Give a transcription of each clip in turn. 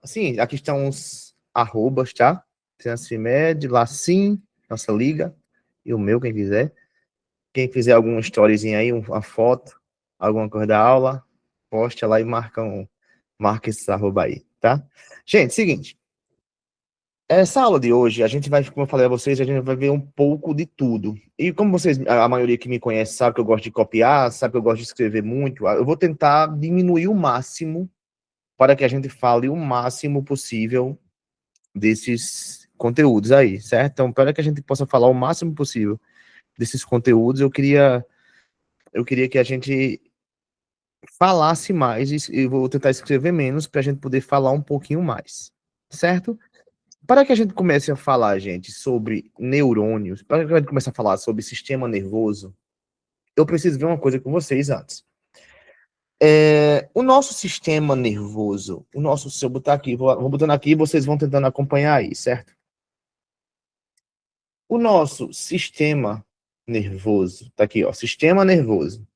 Sim, aqui estão os arrobas, tá? Transfimed, Lacim, nossa liga, e o meu, quem quiser. Quem fizer alguma storyzinha aí, uma foto, alguma coisa da aula, posta lá e marca esses arroba aí, tá? Gente, seguinte. Essa aula de hoje, a gente vai, como eu falei a vocês, a gente vai ver um pouco de tudo. E como vocês, a maioria que me conhece sabe que eu gosto de copiar, sabe que eu gosto de escrever muito, eu vou tentar diminuir o máximo para que a gente fale o máximo possível desses conteúdos aí, certo? Então, para que a gente possa falar o máximo possível desses conteúdos, eu queria que a gente falasse mais e eu vou tentar escrever menos para a gente poder falar um pouquinho mais, certo? Para que a gente comece a falar, gente, sobre neurônios, para que a gente comece a falar sobre sistema nervoso, eu preciso ver uma coisa com vocês antes. O nosso sistema nervoso, se eu botar aqui, vou botando aqui e vocês vão tentando acompanhar aí, certo? O nosso sistema nervoso, tá aqui, ó, sistema nervoso,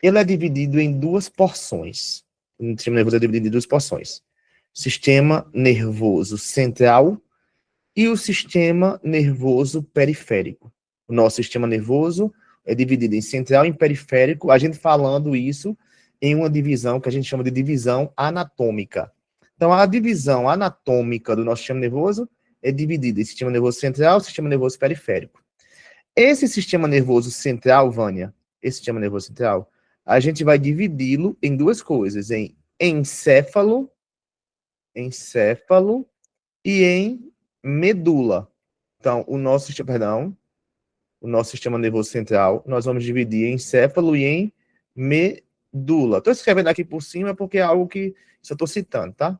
ele é dividido em duas porções. O sistema nervoso é dividido em duas porções. Sistema nervoso central e o sistema nervoso periférico. O nosso sistema nervoso é dividido em central e periférico, a gente falando isso em uma divisão que a gente chama de divisão anatômica. Então, a divisão anatômica do nosso sistema nervoso é dividida em sistema nervoso central e sistema nervoso periférico. Esse sistema nervoso central, Vânia, esse sistema nervoso central, a gente vai dividi-lo em duas coisas, em encéfalo e em medula. Então, o nosso sistema nervoso central, nós vamos dividir em encéfalo e em medula. Estou escrevendo aqui por cima porque é algo que só estou citando, tá?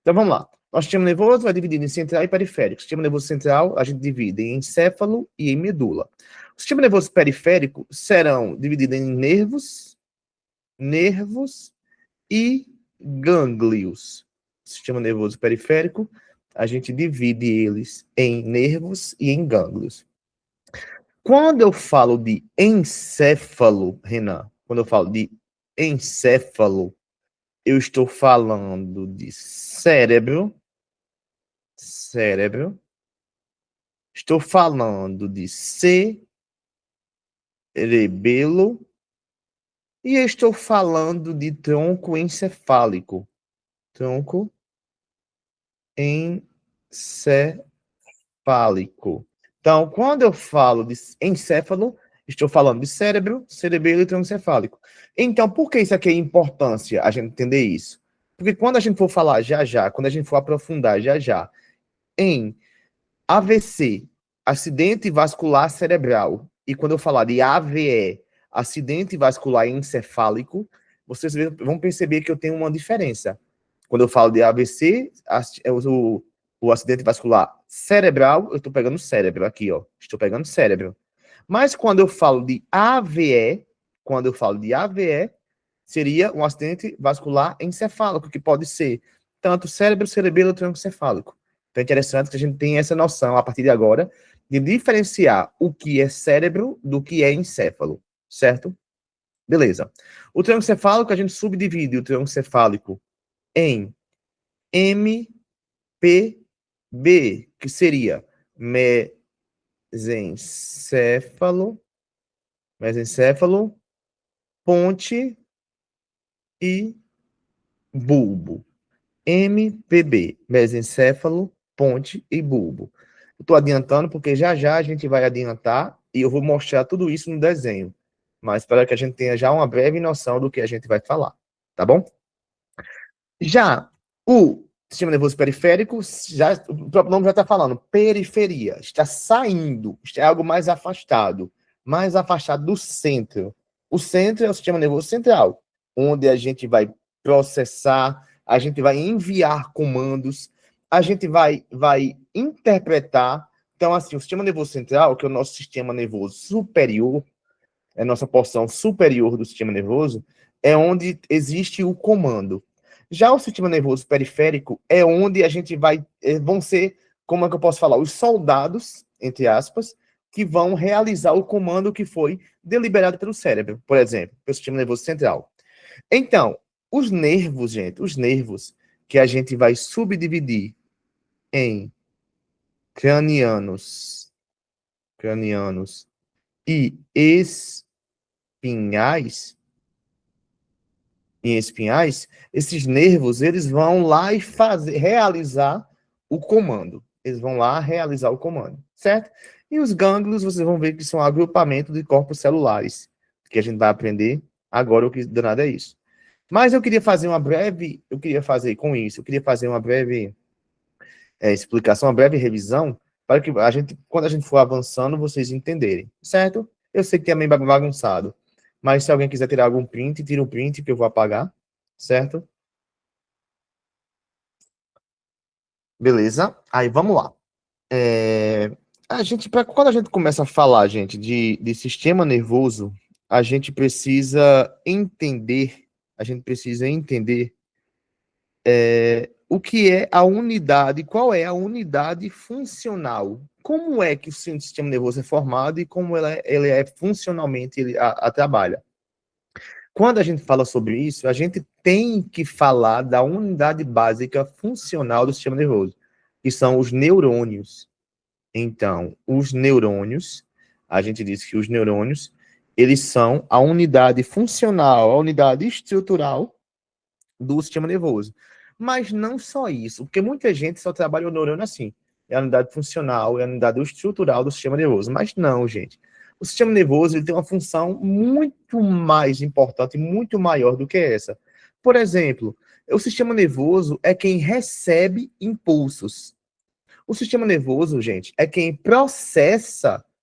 Então, vamos lá. Nosso sistema nervoso vai dividir em central e periférico. O sistema nervoso central, a gente divide em encéfalo e em medula. O sistema nervoso periférico serão divididos em nervos e gânglios. O sistema nervoso periférico, a gente divide eles em nervos e em gânglios. Quando eu falo de encéfalo, Renan, quando eu falo de encéfalo, eu estou falando de cérebro, estou falando de cerebelo e estou falando de tronco encefálico. Tronco encefálico. Então, quando eu falo de encéfalo, estou falando de cérebro, cerebelo e tronco encefálico. Então, por que isso aqui é importância, a gente entender isso? Porque quando a gente for falar já, quando a gente for aprofundar já, em AVC, acidente vascular cerebral, e quando eu falar de AVE, acidente vascular encefálico, vocês vão perceber que eu tenho uma diferença. Quando eu falo de AVC, o acidente vascular cerebral, eu estou pegando cérebro aqui, ó. Estou pegando cérebro. Mas quando eu falo de AVE, seria um acidente vascular encefálico, que pode ser tanto cérebro, cerebelo, tronco encefálico. Então é interessante que a gente tenha essa noção, a partir de agora, de diferenciar o que é cérebro do que é encéfalo, certo? Beleza. O tronco encefálico, a gente subdivide o tronco encefálico em MPB, que seria mesencéfalo, ponte e bulbo. MPB, mesencéfalo, ponte e bulbo. Estou adiantando porque já a gente vai adiantar e eu vou mostrar tudo isso no desenho. Mas para que a gente tenha já uma breve noção do que a gente vai falar, tá bom? Já o sistema nervoso periférico, o próprio nome já está falando, periferia, está saindo, é algo mais afastado do centro. O centro é o sistema nervoso central, onde a gente vai processar, a gente vai enviar comandos, a gente vai interpretar. Então, assim, o sistema nervoso central, que é o nosso sistema nervoso superior, é a nossa porção superior do sistema nervoso, é onde existe o comando. Já o sistema nervoso periférico é onde a gente vão ser, como é que eu posso falar, os soldados, entre aspas, que vão realizar o comando que foi deliberado pelo cérebro, por exemplo, pelo sistema nervoso central. Então, os nervos, gente, que a gente vai subdividir em cranianos e espinhais, esses nervos, eles vão lá e realizar o comando. Eles vão lá realizar o comando, certo? E os gânglios, vocês vão ver que são agrupamento de corpos celulares, que a gente vai aprender agora, o que danado é isso. Mas eu queria fazer uma breve explicação, uma breve revisão, para que quando a gente for avançando, vocês entenderem, certo? Eu sei que é meio bagunçado, mas se alguém quiser tirar algum print, tira um print que eu vou apagar, certo? Beleza? Aí vamos lá. Quando a gente começa a falar, gente, de sistema nervoso, a gente precisa entender, o que é a unidade, qual é a unidade funcional. Como é que o sistema nervoso é formado e como ele é funcionalmente, ele trabalha. Quando a gente fala sobre isso, a gente tem que falar da unidade básica funcional do sistema nervoso, que são os neurônios. Então, os neurônios, a gente disse que os neurônios, eles são a unidade funcional, a unidade estrutural do sistema nervoso. Mas não só isso, porque muita gente só trabalha o neurônio assim. É a unidade funcional, é a unidade estrutural do sistema nervoso. Mas não, gente. O sistema nervoso ele tem uma função muito mais importante, muito maior do que essa. Por exemplo, o sistema nervoso é quem recebe impulsos. O sistema nervoso, gente, é quem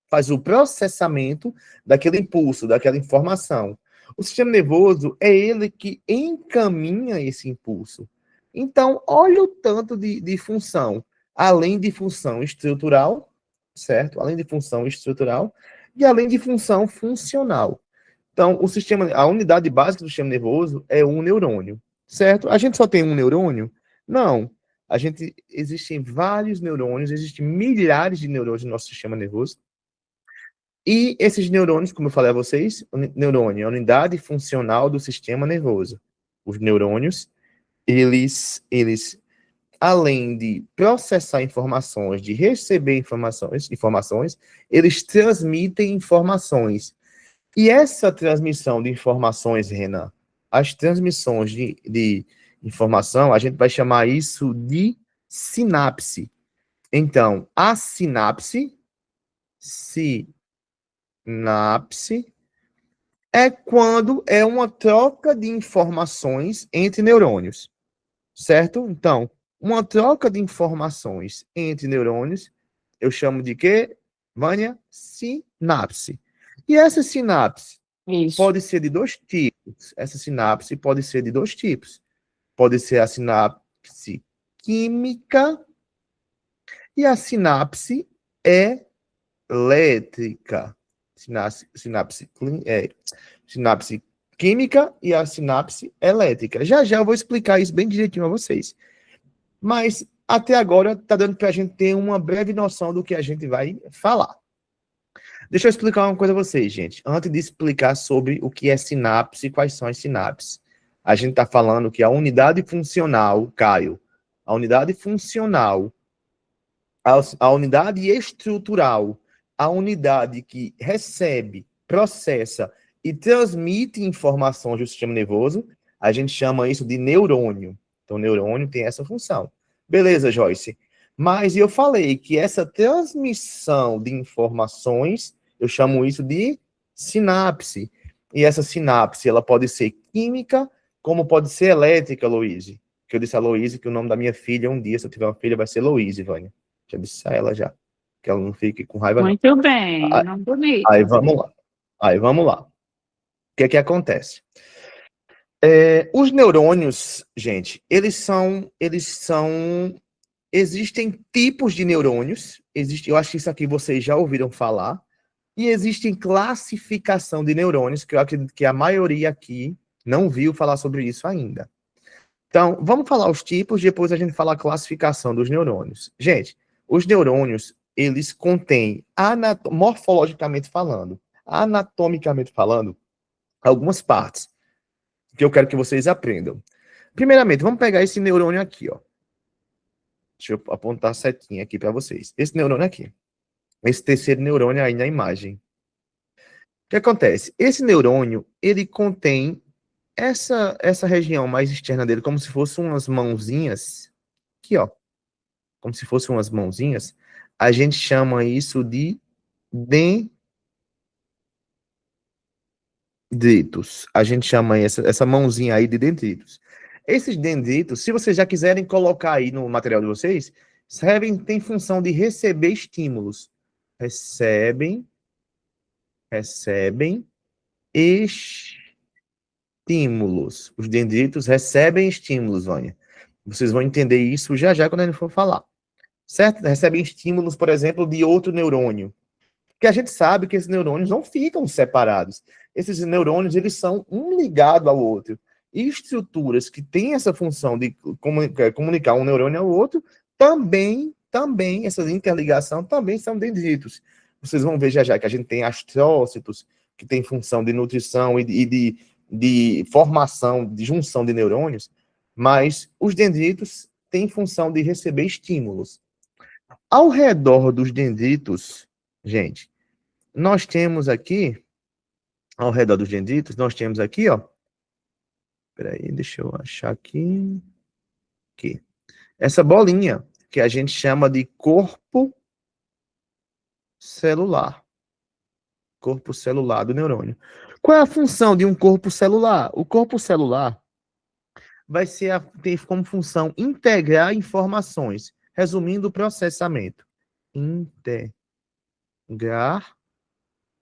faz o processamento daquele impulso, daquela informação. O sistema nervoso é ele que encaminha esse impulso. Então, olha o tanto de função, além de função estrutural, certo? Além de função estrutural e além de função funcional. Então, a unidade básica do sistema nervoso é um neurônio, certo? A gente só tem um neurônio? Não. Existem vários neurônios, existem milhares de neurônios no nosso sistema nervoso. E esses neurônios, como eu falei a vocês, o neurônio é a unidade funcional do sistema nervoso. Os neurônios, eles além de processar informações, de receber informações, eles transmitem informações. E essa transmissão de informações, Renan, as transmissões de informação, a gente vai chamar isso de sinapse. Então, a sinapse é quando é uma troca de informações entre neurônios, certo? Então, uma troca de informações entre neurônios, eu chamo de quê, Vânia? Sinapse. E essa sinapse pode ser de dois tipos. Essa sinapse pode ser de dois tipos. Pode ser a sinapse química e a sinapse elétrica. Sinapse química e a sinapse elétrica. Já já eu vou explicar isso bem direitinho a vocês. Mas até agora está dando para a gente ter uma breve noção do que a gente vai falar. Deixa eu explicar uma coisa a vocês, gente. Antes de explicar sobre o que é sinapse e quais são as sinapses. A gente está falando que a unidade funcional, Caio, a unidade funcional, a unidade estrutural, a unidade que recebe, processa e transmite informações do sistema nervoso, a gente chama isso de neurônio. Então, o neurônio tem essa função. Beleza, Joyce. Mas eu falei que essa transmissão de informações, eu chamo isso de sinapse. E essa sinapse, ela pode ser química, como pode ser elétrica, Louise. Que eu disse a Louise que o nome da minha filha, um dia, se eu tiver uma filha, vai ser Louise, Vânia. Já disse a ela já. Que ela não fique com raiva, não. Muito bem, não bonito. Aí vamos lá. O que é que acontece? Os neurônios, gente, existem tipos de neurônios, eu acho que isso aqui vocês já ouviram falar, e existem classificação de neurônios, que eu acredito que a maioria aqui não viu falar sobre isso ainda. Então, vamos falar os tipos, depois a gente fala a classificação dos neurônios. Gente, os neurônios, eles contêm, morfologicamente falando, anatomicamente falando, algumas partes que eu quero que vocês aprendam. Primeiramente, vamos pegar esse neurônio aqui, ó. Deixa eu apontar a setinha aqui para vocês. Esse neurônio aqui. Esse terceiro neurônio aí na imagem. O que acontece? Esse neurônio, ele contém essa região mais externa dele, como se fossem umas mãozinhas. Aqui, ó. Como se fossem umas mãozinhas. A gente chama isso de dendritos. A gente chama essa mãozinha aí de dendritos. Esses dendritos, se vocês já quiserem colocar aí no material de vocês, tem função de receber estímulos. Recebem estímulos. Os dendritos recebem estímulos, Vânia. Vocês vão entender isso já já quando a gente for falar. Certo? Recebem estímulos, por exemplo, de outro neurônio. Porque a gente sabe que esses neurônios não ficam separados. Esses neurônios, eles são um ligado ao outro. E estruturas que têm essa função de comunicar um neurônio ao outro, também, essa interligação também são dendritos. Vocês vão ver já já que a gente tem astrócitos, que tem função de nutrição e de formação, de junção de neurônios, mas os dendritos têm função de receber estímulos. Ao redor dos dendritos, gente, nós temos aqui, ao redor dos dendritos, nós temos aqui, ó. Peraí, deixa eu achar aqui. Aqui. Essa bolinha, que a gente chama de corpo celular. Corpo celular do neurônio. Qual é a função de um corpo celular? O corpo celular vai ter como função integrar informações, resumindo o processamento. Integrar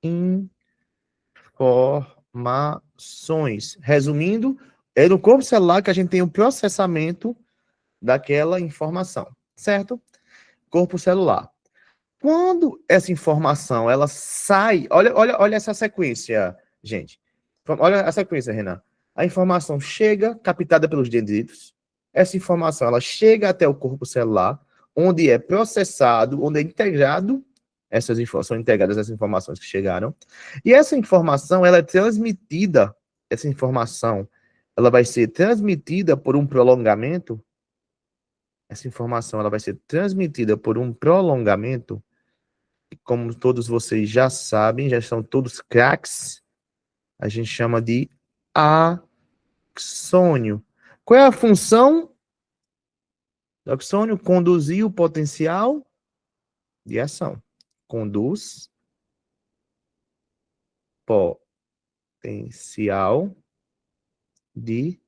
informações. Resumindo, é no corpo celular que a gente tem o processamento daquela informação, certo? Corpo celular. Quando essa informação ela sai, olha essa sequência, gente. Olha a sequência, Renan. A informação chega, captada pelos dendritos. Essa informação ela chega até o corpo celular, onde é processado, onde é integrado essas informações, são integradas essas informações que chegaram. E essa informação ela é transmitida, essa informação ela vai ser transmitida por um prolongamento. Essa informação ela vai ser transmitida por um prolongamento. Como todos vocês já sabem, já são todos craques, a gente chama de axônio. Qual é a função do axônio? Conduzir o potencial de ação. Conduz potencial de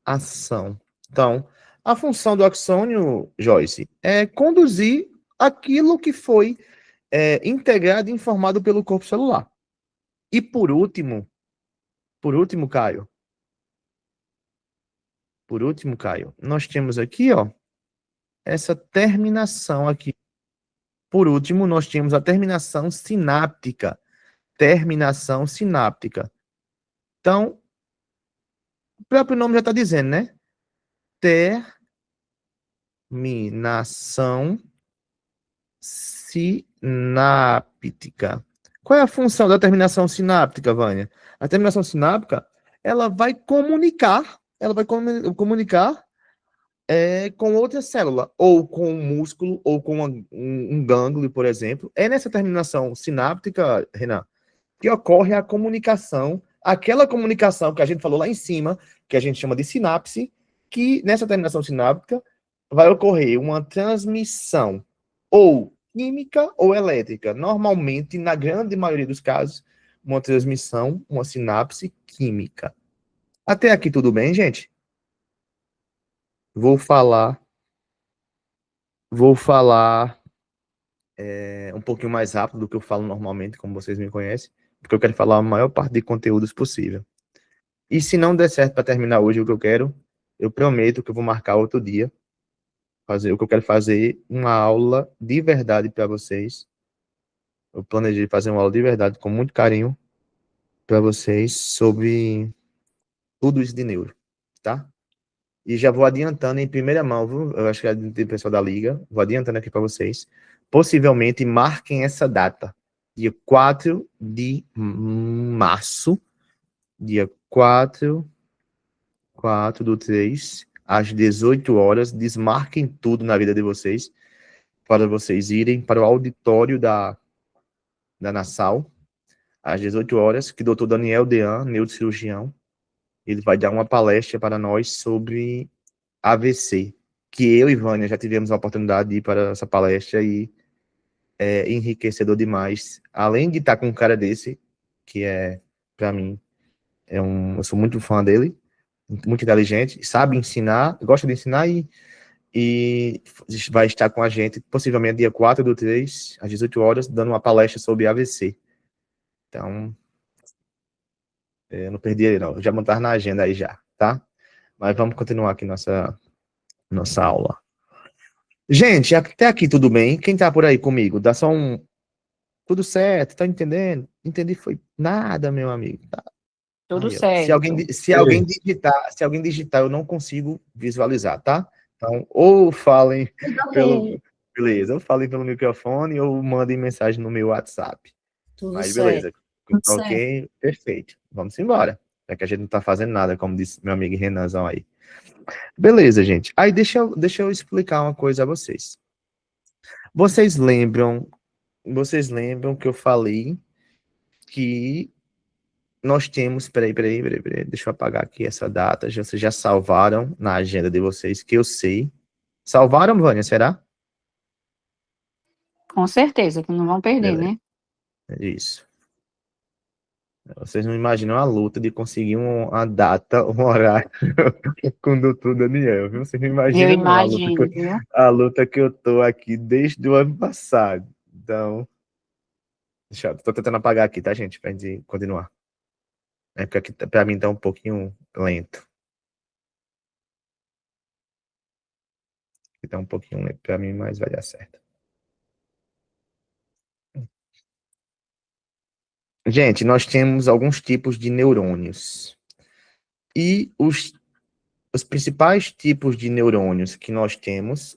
ação. Então, a função do axônio, Joyce, é conduzir aquilo que foi integrado e informado pelo corpo celular. E por último, Caio, nós temos aqui, ó, essa terminação aqui. Por último, nós temos a terminação sináptica. Então, o próprio nome já está dizendo, né? Terminação sináptica. Qual é a função da terminação sináptica, Vânia? A terminação sináptica, ela vai comunicar com outra célula, ou com um músculo, ou com um gânglio, por exemplo. É nessa terminação sináptica, Renan, que ocorre a comunicação, aquela comunicação que a gente falou lá em cima, que a gente chama de sinapse, que nessa terminação sináptica vai ocorrer uma transmissão ou química ou elétrica. Normalmente, na grande maioria dos casos, uma transmissão, uma sinapse química. Até aqui tudo bem, gente? Vou falar um pouquinho mais rápido do que eu falo normalmente, como vocês me conhecem, porque eu quero falar a maior parte de conteúdos possível. E se não der certo para terminar hoje o que eu quero, eu prometo que eu vou marcar outro dia, fazer o que eu quero fazer, uma aula de verdade para vocês. Eu planejei fazer uma aula de verdade com muito carinho para vocês sobre tudo isso de neuro, tá? E já vou adiantando em primeira mão, viu? Eu acho que é do pessoal da Liga, vou adiantando aqui para vocês. Possivelmente marquem essa data, dia 4 de março, dia 4 4/3, às 18 horas. Desmarquem tudo na vida de vocês, para vocês irem para o auditório da Nassau, às 18 horas, que o doutor Daniel Dean, neurocirurgião, ele vai dar uma palestra para nós sobre AVC, que eu e Vânia já tivemos a oportunidade de ir para essa palestra e é enriquecedor demais. Além de estar com um cara desse, que é, para mim, eu sou muito fã dele, muito inteligente, sabe ensinar, gosta de ensinar e vai estar com a gente, possivelmente dia 4/3, às 18 horas, dando uma palestra sobre AVC. Então, eu não perdi ele, não. Já montar na agenda aí já, tá? Mas vamos continuar aqui nossa aula. Gente, até aqui tudo bem? Quem tá por aí comigo? Dá só um... Tudo certo, tá entendendo? Entendi, foi nada, meu amigo. Tá. Tudo Aí, ó. certo. Se alguém digitar, eu não consigo visualizar, tá? Então, ou falem pelo... Beleza, ou falem pelo microfone ou mandem mensagem no meu WhatsApp. Tudo Mas certo. beleza. Ok, perfeito. Vamos embora. Já que a gente não tá fazendo nada, como disse meu amigo Renanzão aí. Beleza, gente. Aí deixa eu explicar uma coisa a vocês. Vocês lembram que eu falei que nós temos... Peraí. Deixa eu apagar aqui essa data. Vocês já salvaram na agenda de vocês, que eu sei. Salvaram, Vânia, será? Com certeza, que não vão perder, Beleza. né? Isso. Vocês não imaginam a luta de conseguir uma data, um horário com o doutor Daniel, viu? Vocês não imaginam Eu não, imagino, viu? a luta que eu tô aqui desde o ano passado. Então, tô tentando apagar aqui, tá, gente? Pra gente continuar. É porque aqui, pra mim, tá um pouquinho lento. Aqui tá um pouquinho lento pra mim, mas vai dar certo. Gente, nós temos alguns tipos de neurônios. E os principais tipos de neurônios que nós temos,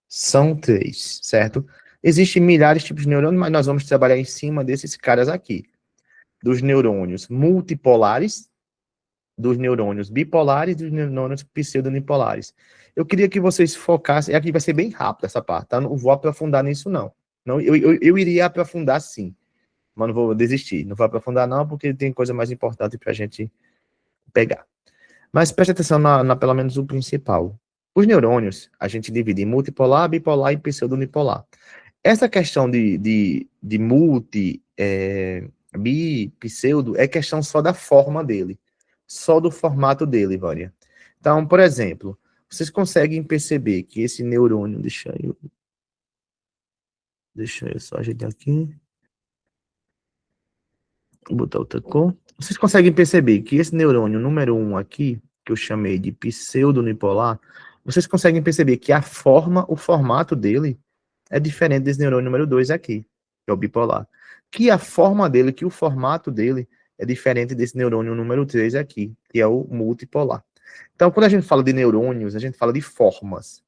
são 3, certo? Existem milhares de tipos de neurônios, mas nós vamos trabalhar em cima desses caras aqui. Dos neurônios multipolares, dos neurônios bipolares e dos neurônios pseudonipolares. Eu queria que vocês focassem... Aqui vai ser bem rápido essa parte, tá? Não vou aprofundar nisso, não. Eu iria aprofundar, sim, mas não vou desistir. Não vou aprofundar, não, porque tem coisa mais importante para a gente pegar. Mas preste atenção pelo menos o principal. Os neurônios, a gente divide em multipolar, bipolar e pseudonipolar. Essa questão de multi, bi, pseudo, é questão só da forma dele. Só do formato dele, Vânia. Então, por exemplo, vocês conseguem perceber que esse neurônio... Deixa eu só ajeitar aqui. Vou botar outra cor. Vocês conseguem perceber que esse neurônio número 1 aqui, que eu chamei de pseudonipolar, vocês conseguem perceber que o formato dele é diferente desse neurônio número 2 aqui, que é o bipolar. Que o formato dele é diferente desse neurônio número 3 aqui, que é o multipolar. Então, quando a gente fala de neurônios, a gente fala de formas.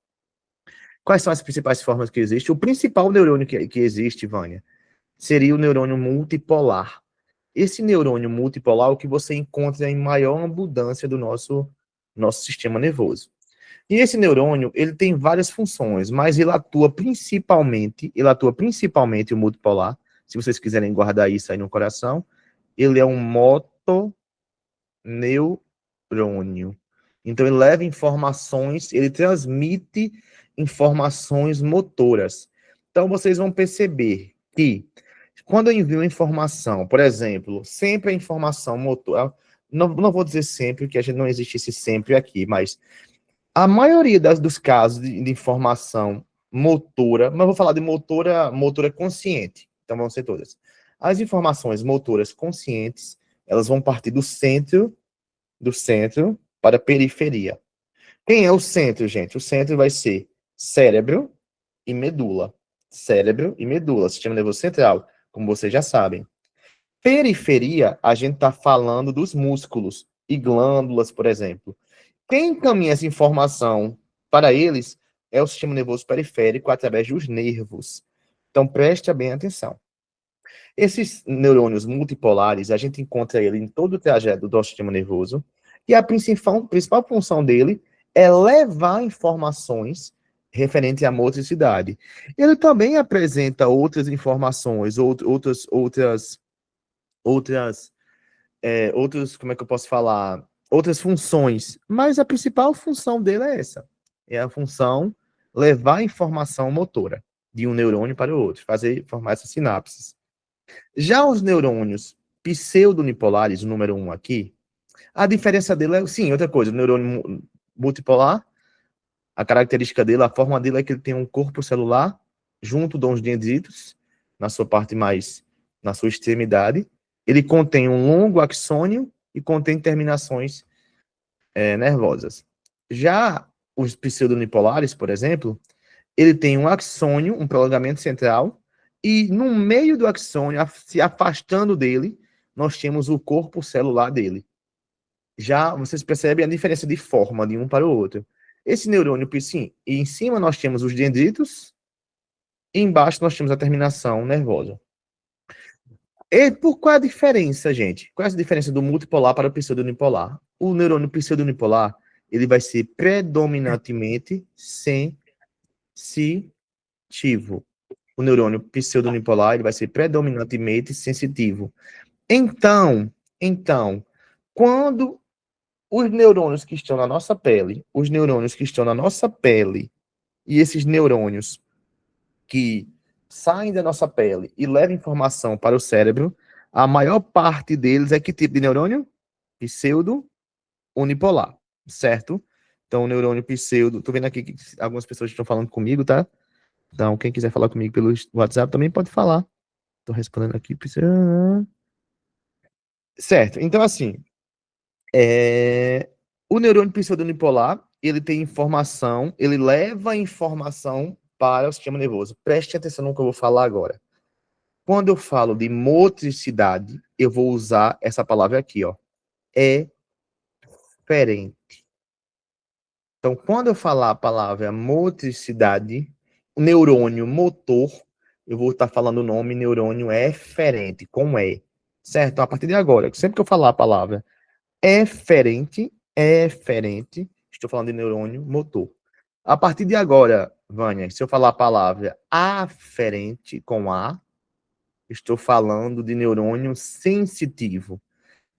Quais são as principais formas que existem? O principal neurônio que existe, Vânia, seria o neurônio multipolar. Esse neurônio multipolar é o que você encontra em maior abundância do nosso sistema nervoso. E esse neurônio, ele tem várias funções, mas ele atua principalmente o multipolar. Se vocês quiserem guardar isso aí no coração, ele é um motoneurônio. Então ele leva informações, ele transmite informações motoras. Então vocês vão perceber que quando eu envio informação, por exemplo, sempre a informação motora, não vou dizer sempre, que a gente não existe esse sempre aqui, mas a maioria dos casos de informação motora, mas eu vou falar de motora consciente, então vão ser todas. As informações motoras conscientes, elas vão partir do centro para a periferia. Quem é o centro, gente? O centro vai ser cérebro e medula. Cérebro e medula, sistema nervoso central, como vocês já sabem. Periferia, a gente está falando dos músculos e glândulas, por exemplo. Quem encaminha essa informação para eles é o sistema nervoso periférico através dos nervos. Então, preste bem atenção. Esses neurônios multipolares, a gente encontra ele em todo o trajeto do sistema nervoso, e a principal função dele é levar informações referentes à motricidade. Ele também apresenta outras informações, como é que eu posso falar? Outras funções, mas a principal função dele é essa. É a função levar informação motora de um neurônio para o outro, formar essas sinapses. Já os neurônios pseudonipolares, o número 1 aqui, a diferença dele é, sim, outra coisa, o neurônio multipolar, a característica dele, a forma dele é que ele tem um corpo celular junto dos dendritos, na sua parte mais, na sua extremidade. Ele contém um longo axônio e contém terminações nervosas. Já os pseudonipolares, por exemplo, ele tem um axônio, um prolongamento central, e no meio do axônio, se afastando dele, nós temos o corpo celular dele. Já vocês percebem a diferença de forma de um para o outro. Esse neurônio, sim, e em cima nós temos os dendritos, e embaixo nós temos a terminação nervosa. E por qual a diferença, gente? Qual é a diferença do multipolar para o pseudonipolar? O neurônio pseudonipolar, ele vai ser predominantemente sensitivo. O neurônio pseudonipolar, ele vai ser predominantemente sensitivo. Então, quando os neurônios que estão na nossa pele, e esses neurônios que saem da nossa pele e levam informação para o cérebro, a maior parte deles é que tipo de neurônio? Pseudo-unipolar, certo? Então, o neurônio pseudo, tô vendo aqui que algumas pessoas estão falando comigo, tá? Então, quem quiser falar comigo pelo WhatsApp também pode falar. Tô respondendo aqui. Certo, então assim, o neurônio pseudonipolar, ele tem informação, ele leva informação para o sistema nervoso. Preste atenção no que eu vou falar agora. Quando eu falo de motricidade, eu vou usar essa palavra aqui, ó. Eferente. Então, quando eu falar a palavra motricidade, o neurônio motor, eu vou estar falando o nome neurônio eferente, com E. Certo? Então, a partir de agora, sempre que eu falar a palavra eferente, estou falando de neurônio motor. A partir de agora, Vânia, se eu falar a palavra aferente, com A, estou falando de neurônio sensitivo.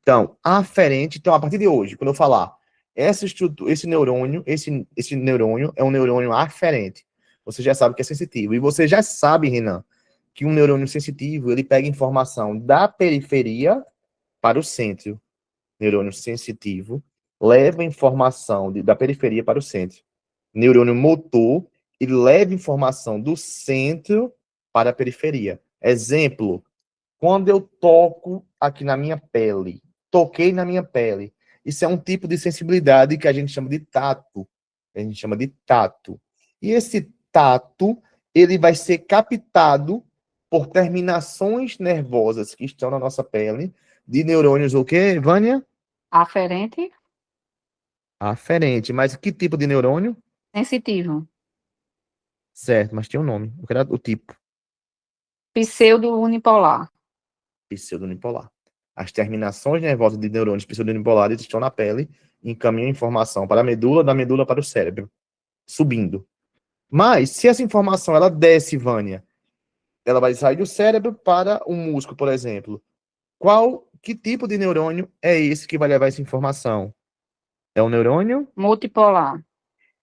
Então, aferente, então, a partir de hoje, quando eu falar essa estrutura, esse neurônio é um neurônio aferente. Você já sabe que é sensitivo. E você já sabe, Renan, que um neurônio sensitivo, ele pega informação da periferia para o centro. Neurônio sensitivo leva informação da periferia para o centro. Neurônio motor, ele leva informação do centro para a periferia. Exemplo, quando eu toco aqui na minha pele, toquei na minha pele, isso é um tipo de sensibilidade que a gente chama de tato. E esse tato, ele vai ser captado por terminações nervosas que estão na nossa pele, de neurônios o quê, Vânia? Aferente. Aferente. Mas que tipo de neurônio? Sensitivo. Certo, mas tem um nome. Eu quero o tipo. Pseudo-unipolar. Pseudonipolar. As terminações nervosas de neurônios pseudonipolares estão na pele e encaminham informação para a medula, da medula para o cérebro, subindo. Mas, se essa informação ela desce, Vânia, ela vai sair do cérebro para o músculo, por exemplo. Que tipo de neurônio é esse que vai levar essa informação? É um neurônio? Multipolar.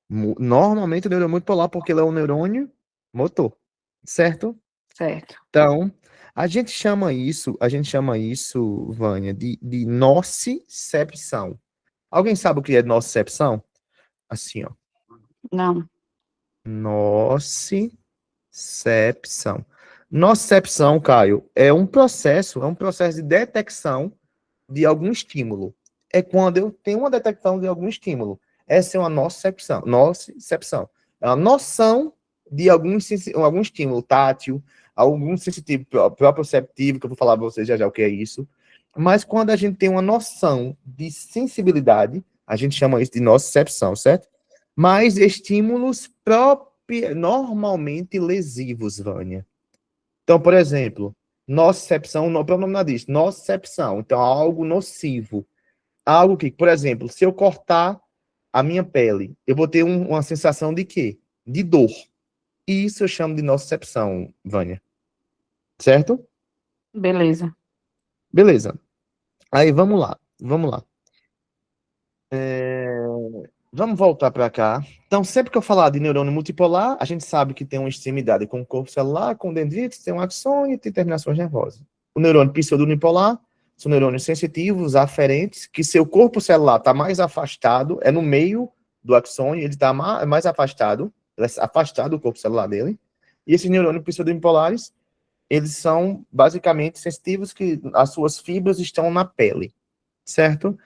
Normalmente o neurônio multipolar, porque ele é um neurônio motor, certo? Certo. Então, a gente chama isso, Vânia, de nocicepção. Alguém sabe o que é nocicepção? Assim, ó. Não. Nocicepção. Nocicepção, Caio, é um processo de detecção de algum estímulo. É quando eu tenho uma detecção de algum estímulo. Essa é uma nocicepção. Nocicepção. É a noção de algum estímulo tátil, algum sensitivo proprioceptivo, que eu vou falar para vocês já já o que é isso. Mas quando a gente tem uma noção de sensibilidade, a gente chama isso de nocicepção, certo? Mas estímulos normalmente lesivos, Vânia. Então, por exemplo, Nocicepção, o próprio nome não diz, nocicepção. Então, algo nocivo. Algo que, por exemplo, se eu cortar a minha pele, eu vou ter uma sensação de quê? De dor. E isso eu chamo de nocicepção, Vânia. Certo? Beleza. Beleza. Aí, vamos lá. Vamos voltar para cá. Então, sempre que eu falar de neurônio multipolar, a gente sabe que tem uma extremidade com o corpo celular, com dendritos, tem um axônio e tem terminações nervosas. O neurônio pseudonipolar são neurônios sensitivos, aferentes, que seu corpo celular está mais afastado, é no meio do axônio, ele está mais afastado, ele é afastado do corpo celular dele. E esses neurônios pseudonipolares, eles são basicamente sensitivos, que as suas fibras estão na pele, certo?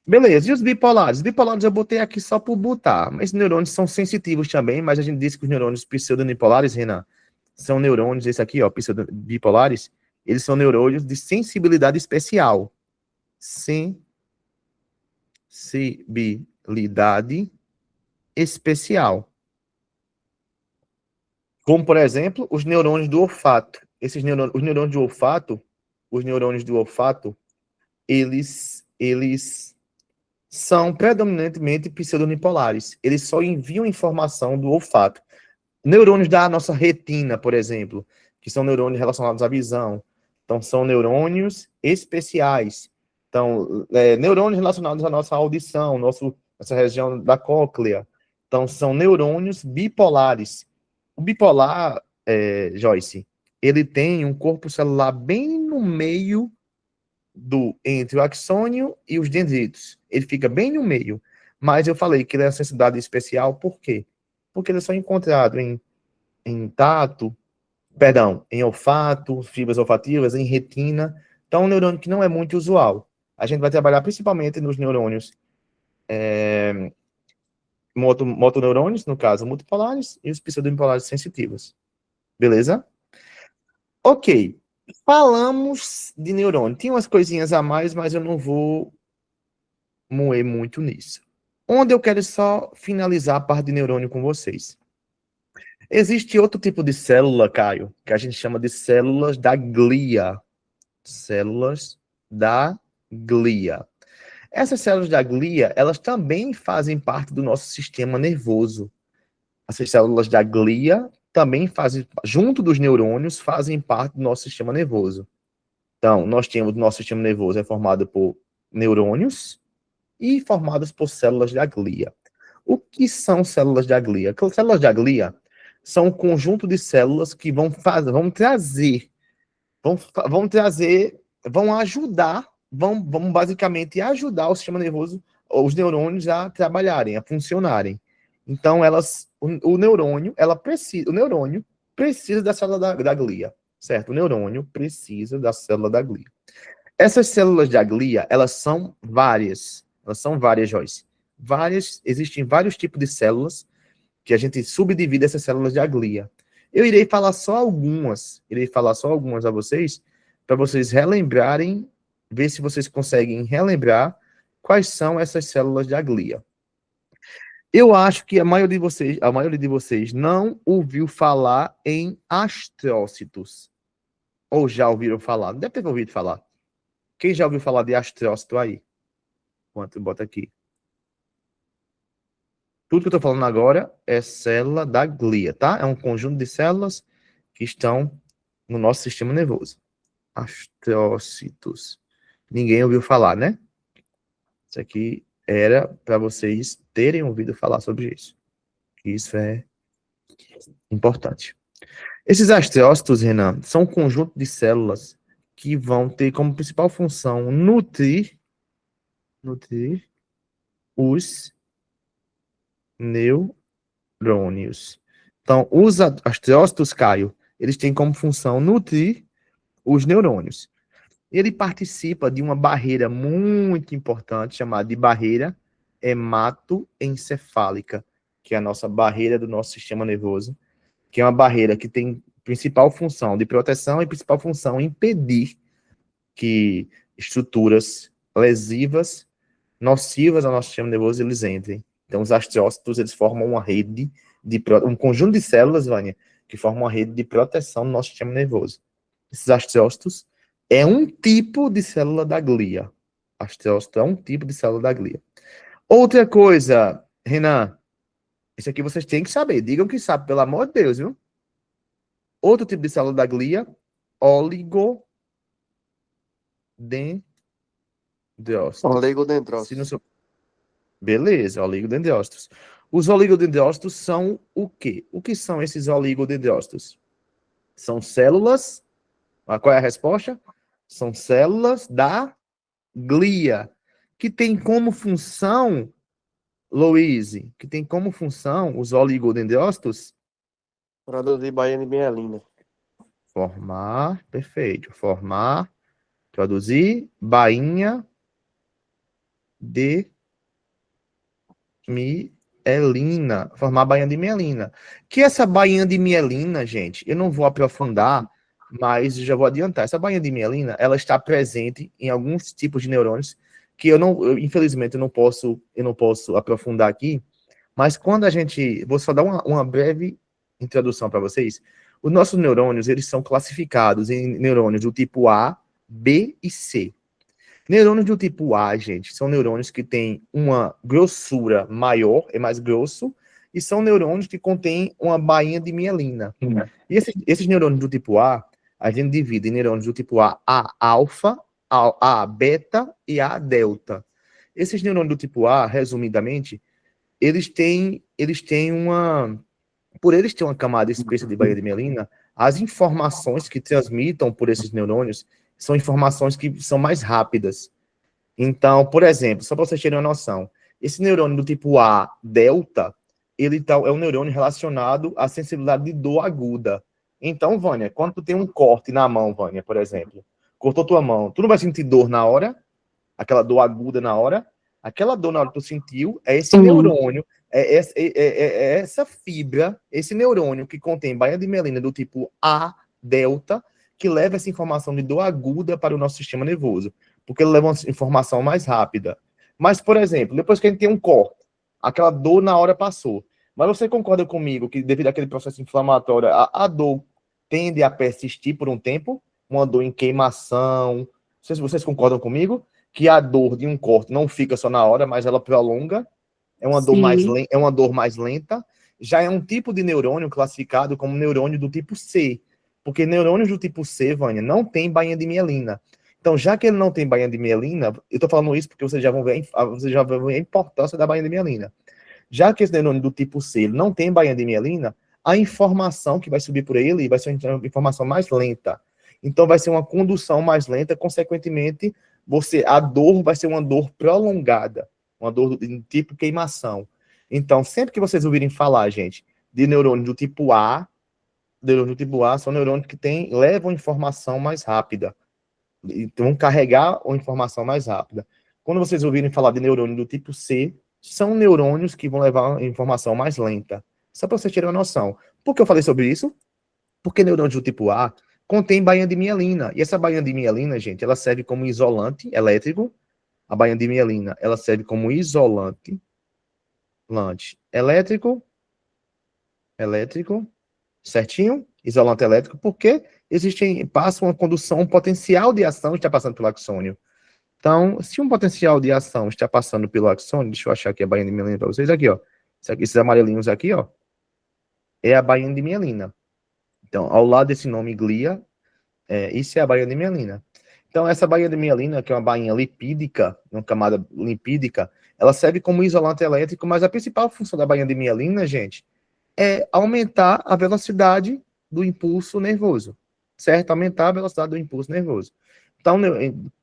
Beleza, e os bipolares? Os bipolares eu botei aqui só por botar, mas os neurônios são sensitivos também, mas a gente disse que os neurônios pseudonipolares, Renan, são neurônios, esse aqui, ó, bipolares, eles são neurônios de sensibilidade especial. Sensibilidade especial. Como, por exemplo, os neurônios do olfato. Os neurônios do olfato, eles são predominantemente pseudonipolares. Eles só enviam informação do olfato. Neurônios da nossa retina, por exemplo, que são neurônios relacionados à visão. Então, são neurônios especiais. Então, neurônios relacionados à nossa audição, nossa região da cóclea. Então, são neurônios bipolares. O bipolar, Joyce, ele tem um corpo celular bem no meio entre o axônio e os dendritos. Ele fica bem no meio. Mas eu falei que ele é uma sensibilidade especial, por quê? Porque ele é só encontrado em tato, em olfato, fibras olfativas, em retina. Então, é um neurônio que não é muito usual. A gente vai trabalhar principalmente nos neurônios motoneurônios, no caso, multipolares, e os pseudobipolares sensitivos. Beleza? Ok. Falamos de neurônio. Tem umas coisinhas a mais, mas eu não vou moer muito nisso. Onde eu quero só finalizar a parte de neurônio com vocês. Existe outro tipo de célula, Caio, que a gente chama de células da glia. Células da glia. Essas células da glia, elas também fazem parte do nosso sistema nervoso. Essas células da glia também fazem, junto dos neurônios, fazem parte do nosso sistema nervoso. Então, nós temos o nosso sistema nervoso é formado por neurônios e formadas por células da glia. O que são células da glia? Células da glia são um conjunto de células que vão ajudar, vão basicamente ajudar o sistema nervoso, os neurônios a trabalharem, a funcionarem. Então, o neurônio precisa da célula da glia, certo? O neurônio precisa da célula da glia. Essas células da glia, elas são várias, Joyce. Existem vários tipos de células que a gente subdivide essas células da glia. Eu irei falar só algumas a vocês, para vocês relembrarem, ver se vocês conseguem relembrar quais são essas células da glia. Eu acho que a maioria de vocês não ouviu falar em astrócitos. Ou já ouviram falar? Não deve ter ouvido falar. Quem já ouviu falar de astrócito aí? Quanto bota aqui? Tudo que eu estou falando agora é célula da glia, tá? É um conjunto de células que estão no nosso sistema nervoso. Astrócitos. Ninguém ouviu falar, né? Isso aqui era para vocês terem ouvido falar sobre isso. Isso é importante. Esses astrócitos, Renan, são um conjunto de células que vão ter como principal função nutrir os neurônios. Então, os astrócitos, Caio, eles têm como função nutrir os neurônios. Ele participa de uma barreira muito importante, chamada de barreira hematoencefálica, que é a nossa barreira do nosso sistema nervoso, que é uma barreira que tem principal função de proteção e principal função impedir que estruturas lesivas, nocivas ao nosso sistema nervoso, eles entrem. Então, os astrócitos, eles formam uma rede, um conjunto de células, Vânia, que formam uma rede de proteção do nosso sistema nervoso. esses astéocitos, é um tipo de célula da glia. Astéocito é um tipo de célula da glia. Outra coisa, Renan, isso aqui vocês têm que saber. Digam que sabem, pelo amor de Deus, viu? Outro tipo de célula da glia, oligodendrócito. Se não Oligodendrócitos. sou... Beleza, oligodendrócitos. Os oligodendrócitos são o quê? O que são esses oligodendrócitos? São células. Qual é a resposta? São células da glia, que tem como função, Louise, que tem como função os oligodendrócitos Produzir baía de mielina. formar, perfeito, formar, produzir bainha de mielina, formar bainha de mielina. Que essa bainha de mielina, gente, eu não vou aprofundar, mas já vou adiantar. Essa bainha de mielina, ela está presente em alguns tipos de neurônios que infelizmente, eu não posso aprofundar aqui, mas quando a gente, vou só dar uma breve introdução para vocês. Os nossos neurônios, eles são classificados em neurônios do tipo A, B e C. Neurônios do tipo A, gente, são neurônios que têm uma grossura maior, é mais grosso, e são neurônios que contêm uma bainha de mielina. E esses neurônios do tipo A gente divide em neurônios do tipo A alfa, A beta e A delta. Esses neurônios do tipo A, resumidamente, eles têm por eles terem uma camada espessa de bainha de mielina, as informações que transmitam por esses neurônios são informações que são mais rápidas. Então, por exemplo, só para vocês terem uma noção, esse neurônio do tipo A delta, é um neurônio relacionado à sensibilidade de dor aguda. Então, Vânia, quando tu tem um corte na mão, Vânia, por exemplo, cortou tua mão, tu não vai sentir dor na hora, aquela dor aguda na hora, aquela dor na hora que tu sentiu, é esse neurônio, é essa fibra, esse neurônio que contém bainha de mielina do tipo A delta, que leva essa informação de dor aguda para o nosso sistema nervoso, porque ele leva uma informação mais rápida. Mas, por exemplo, depois que a gente tem um corte, aquela dor na hora passou, mas você concorda comigo que devido àquele processo inflamatório, a dor tende a persistir por um tempo? Uma dor em queimação, não sei se vocês concordam comigo, que a dor de um corte não fica só na hora, mas ela prolonga, é uma dor mais lenta, já é um tipo de neurônio classificado como neurônio do tipo C, porque neurônios do tipo C, Vânia, não tem bainha de mielina. Então, já que ele não tem bainha de mielina, eu estou falando isso porque vocês já vão ver a importância da bainha de mielina. Já que esse neurônio do tipo C ele não tem bainha de mielina, a informação que vai subir por ele vai ser uma informação mais lenta. Então, vai ser uma condução mais lenta, consequentemente, a dor vai ser uma dor prolongada, uma dor de tipo queimação. Então, sempre que vocês ouvirem falar, gente, de neurônio do tipo A, são neurônios que levam informação mais rápida. Então, vão carregar a informação mais rápida. Quando vocês ouvirem falar de neurônio do tipo C, são neurônios que vão levar a informação mais lenta. Só para vocês terem uma noção. Por que eu falei sobre isso? Porque neurônios do tipo A contém bainha de mielina. E essa bainha de mielina, gente, ela serve como isolante elétrico. A bainha de mielina, ela serve como isolante elétrico, certinho? Isolante elétrico, porque passa uma condução, um potencial de ação está passando pelo axônio. Então, se um potencial de ação está passando pelo axônio, deixa eu achar aqui a bainha de mielina para vocês, aqui, ó. Esses amarelinhos aqui, ó, é a bainha de mielina. Então, ao lado desse nome glia, isso é a bainha de mielina. Então, essa bainha de mielina, que é uma bainha lipídica, uma camada lipídica, ela serve como isolante elétrico, mas a principal função da bainha de mielina, gente, é aumentar a velocidade do impulso nervoso, certo? Aumentar a velocidade do impulso nervoso. Então,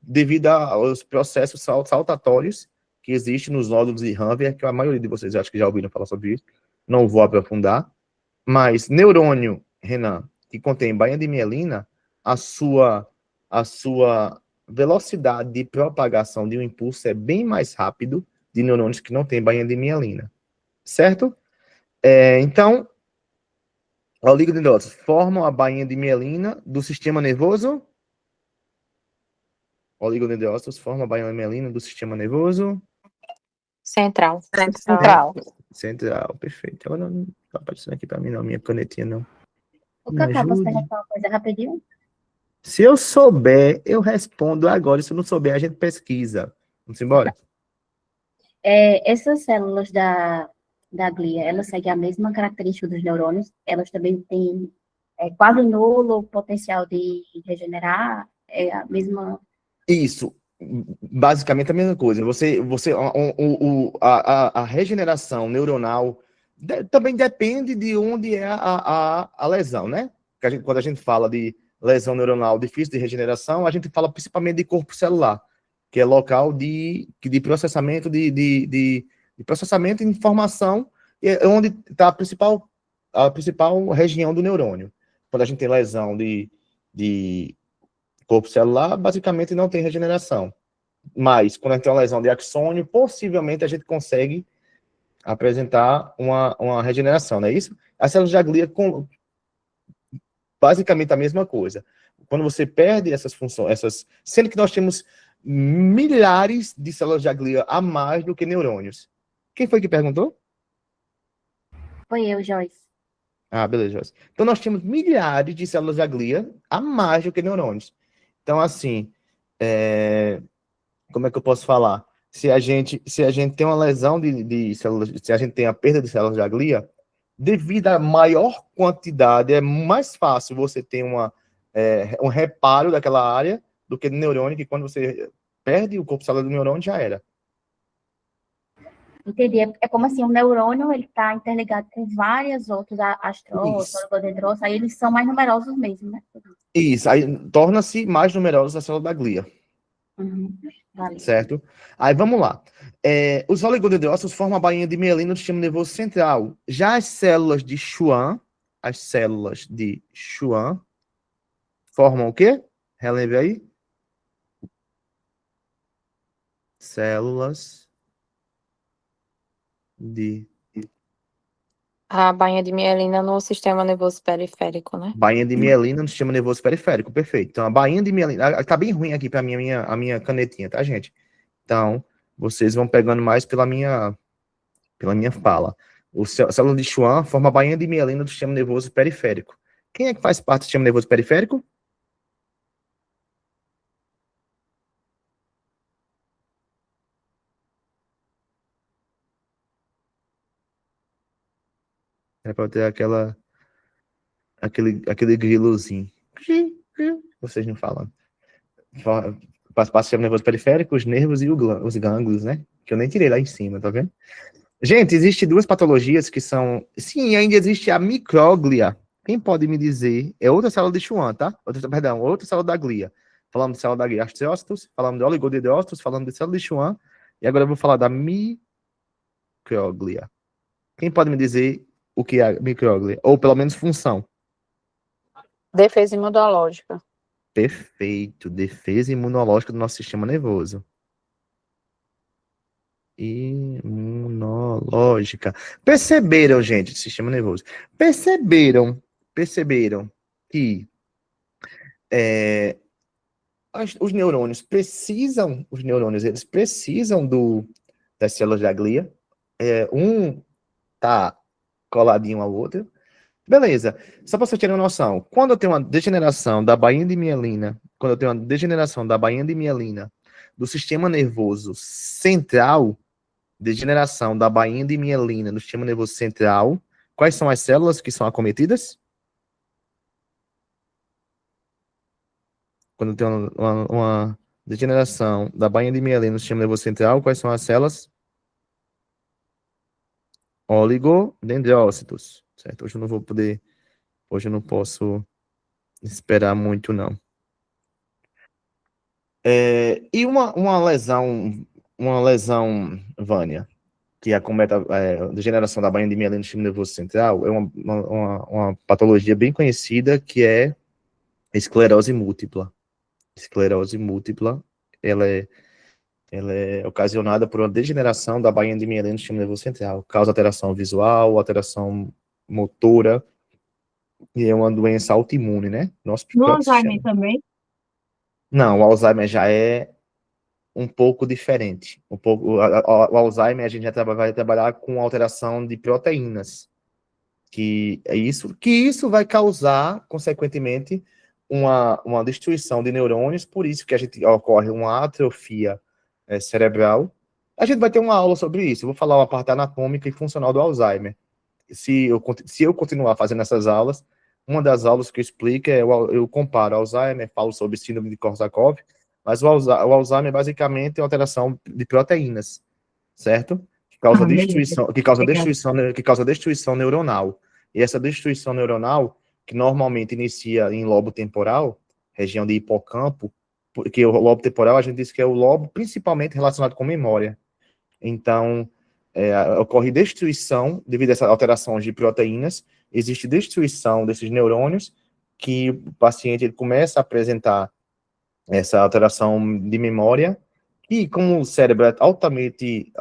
devido aos processos saltatórios que existem nos nódulos de Hanver, que a maioria de vocês acho que já ouviram falar sobre isso, não vou aprofundar, mas neurônio, Renan, que contém bainha de mielina, a sua velocidade de propagação de um impulso é bem mais rápido de neurônios que não têm bainha de mielina, certo? Então, oligodendrócitos formam a bainha de mielina do sistema nervoso. Oligodendrócitos formam a bainha de mielina do sistema nervoso Central. central, perfeito. Agora não está aparecendo aqui para mim, não, minha canetinha não. O Me Cacá, posso ajude. perguntar uma coisa rapidinho? Se eu souber, eu respondo agora. Se eu não souber, a gente pesquisa. Vamos embora? Essas células da glia, elas seguem a mesma característica dos neurônios, elas também têm quase nulo potencial de regenerar, é a mesma. Isso. Basicamente a mesma coisa. A regeneração neuronal também depende de onde é a lesão, né? Quando a gente fala de lesão neuronal difícil de regeneração, a gente fala principalmente de corpo celular, que é local de processamento de processamento de informação, e é onde está a principal região do neurônio. Quando a gente tem lesão de corpo celular, basicamente não tem regeneração. Mas, quando a gente tem uma lesão de axônio, possivelmente a gente consegue apresentar uma regeneração, não é isso? As células de glia, basicamente a mesma coisa. Quando você perde essas funções, sendo que nós temos milhares de células de glia a mais do que neurônios. Quem foi que perguntou? Foi eu, Joyce. Ah, beleza, Joyce. Então, nós temos milhares de células de glia a mais do que neurônios. Então, assim, como é que eu posso falar? Se a gente tem uma lesão de células, se a gente tem a perda de células de glia, devido à maior quantidade, é mais fácil você ter um reparo daquela área do que do neurônio, que quando você perde o corpo celular do neurônio, já era. Entendi. É como assim, o neurônio, ele está interligado com várias outras, astrócitos, oligodendrócitos, aí eles são mais numerosos mesmo, né? Isso, aí torna-se mais numerosos a célula da glia. Vale. Certo? Aí vamos lá. Os oligodendrócitos formam a bainha de mielina do sistema nervoso central. Já as células de Schwann formam o quê? Releve aí. Células de A bainha de mielina no sistema nervoso periférico, né? bainha de mielina no sistema nervoso periférico. Perfeito. Então, a bainha de mielina. Tá bem ruim aqui para a minha canetinha, tá, gente? Então, vocês vão pegando mais pela minha fala. A célula de Schwann forma a bainha de mielina do sistema nervoso periférico. Quem é que faz parte do sistema nervoso periférico? É para ter aquele grilozinho. Vocês não falam. Faz parte do sistema nervoso periférico, os nervos e os gânglios, né? Que eu nem tirei lá em cima, tá vendo? Gente, existem duas patologias que são... Sim, ainda existe a micróglia. Quem pode me dizer? É outra célula de Schwann, tá? Outra célula da glia. Falamos de célula da glia astrócitos, falamos de oligodendrócitos, falamos de célula de Schwann, e agora eu vou falar da micróglia. Quem pode me dizer o que é a micróglia? Ou pelo menos função? Defesa imunológica. Perfeito. Defesa imunológica do nosso sistema nervoso. Imunológica. Perceberam, gente, sistema nervoso. Perceberam que os neurônios eles precisam das células da glia. Um tá coladinho ao outro. Beleza. Só para você ter uma noção, quando eu tenho uma degeneração da bainha de mielina, do sistema nervoso central, degeneração da bainha de mielina do sistema nervoso central, quais são as células que são acometidas? Quando tem uma degeneração da bainha de mielina no sistema nervoso central, quais são as células? Oligodendrócitos, certo? Hoje eu não posso esperar muito, não. E uma lesão, Vânia, que acomete a degeneração da bainha de mielina no sistema nervoso central, é uma patologia bem conhecida, que é esclerose múltipla. Esclerose múltipla, ela é ocasionada por uma degeneração da bainha de mielina no sistema nervoso central. Causa alteração visual, alteração motora, e é uma doença autoimune, né? Nosso No próprio Alzheimer sistema. também? Não, o Alzheimer já é um pouco diferente. O Alzheimer, a gente já vai trabalhar com alteração de proteínas, que isso vai causar, consequentemente, uma destruição de neurônios, por isso que ocorre uma atrofia cerebral. A gente vai ter uma aula sobre isso. Eu vou falar uma parte anatômica e funcional do Alzheimer. Se eu continuar fazendo essas aulas, uma das aulas que eu explico eu comparo Alzheimer, falo sobre síndrome de Korsakoff, mas o Alzheimer basicamente é uma alteração de proteínas, certo? Que causa beleza. destruição neuronal. E essa destruição neuronal, que normalmente inicia em lobo temporal, região de hipocampo, porque o lobo temporal a gente diz que é o lobo principalmente relacionado com memória. Então, ocorre destruição devido a essas alterações de proteínas, existe destruição desses neurônios, que o paciente ele começa a apresentar essa alteração de memória, e como o cérebro é altamente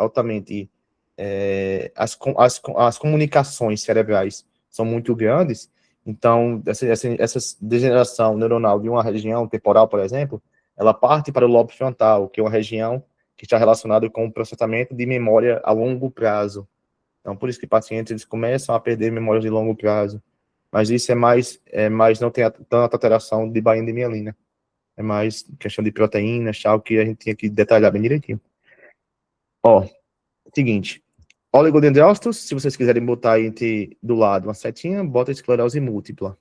as comunicações cerebrais são muito grandes, então essa degeneração neuronal de uma região temporal, por exemplo, ela parte para o lobo frontal, que é uma região que está relacionada com o processamento de memória a longo prazo. Então, por isso que pacientes eles começam a perder memórias de longo prazo. Mas isso não tem tanta alteração de baía de mielina. É mais questão de proteínas, tal, que a gente tinha que detalhar bem direitinho. Ó, seguinte. Oligodendrócitos, se vocês quiserem botar aí do lado uma setinha, bota esclerose múltipla.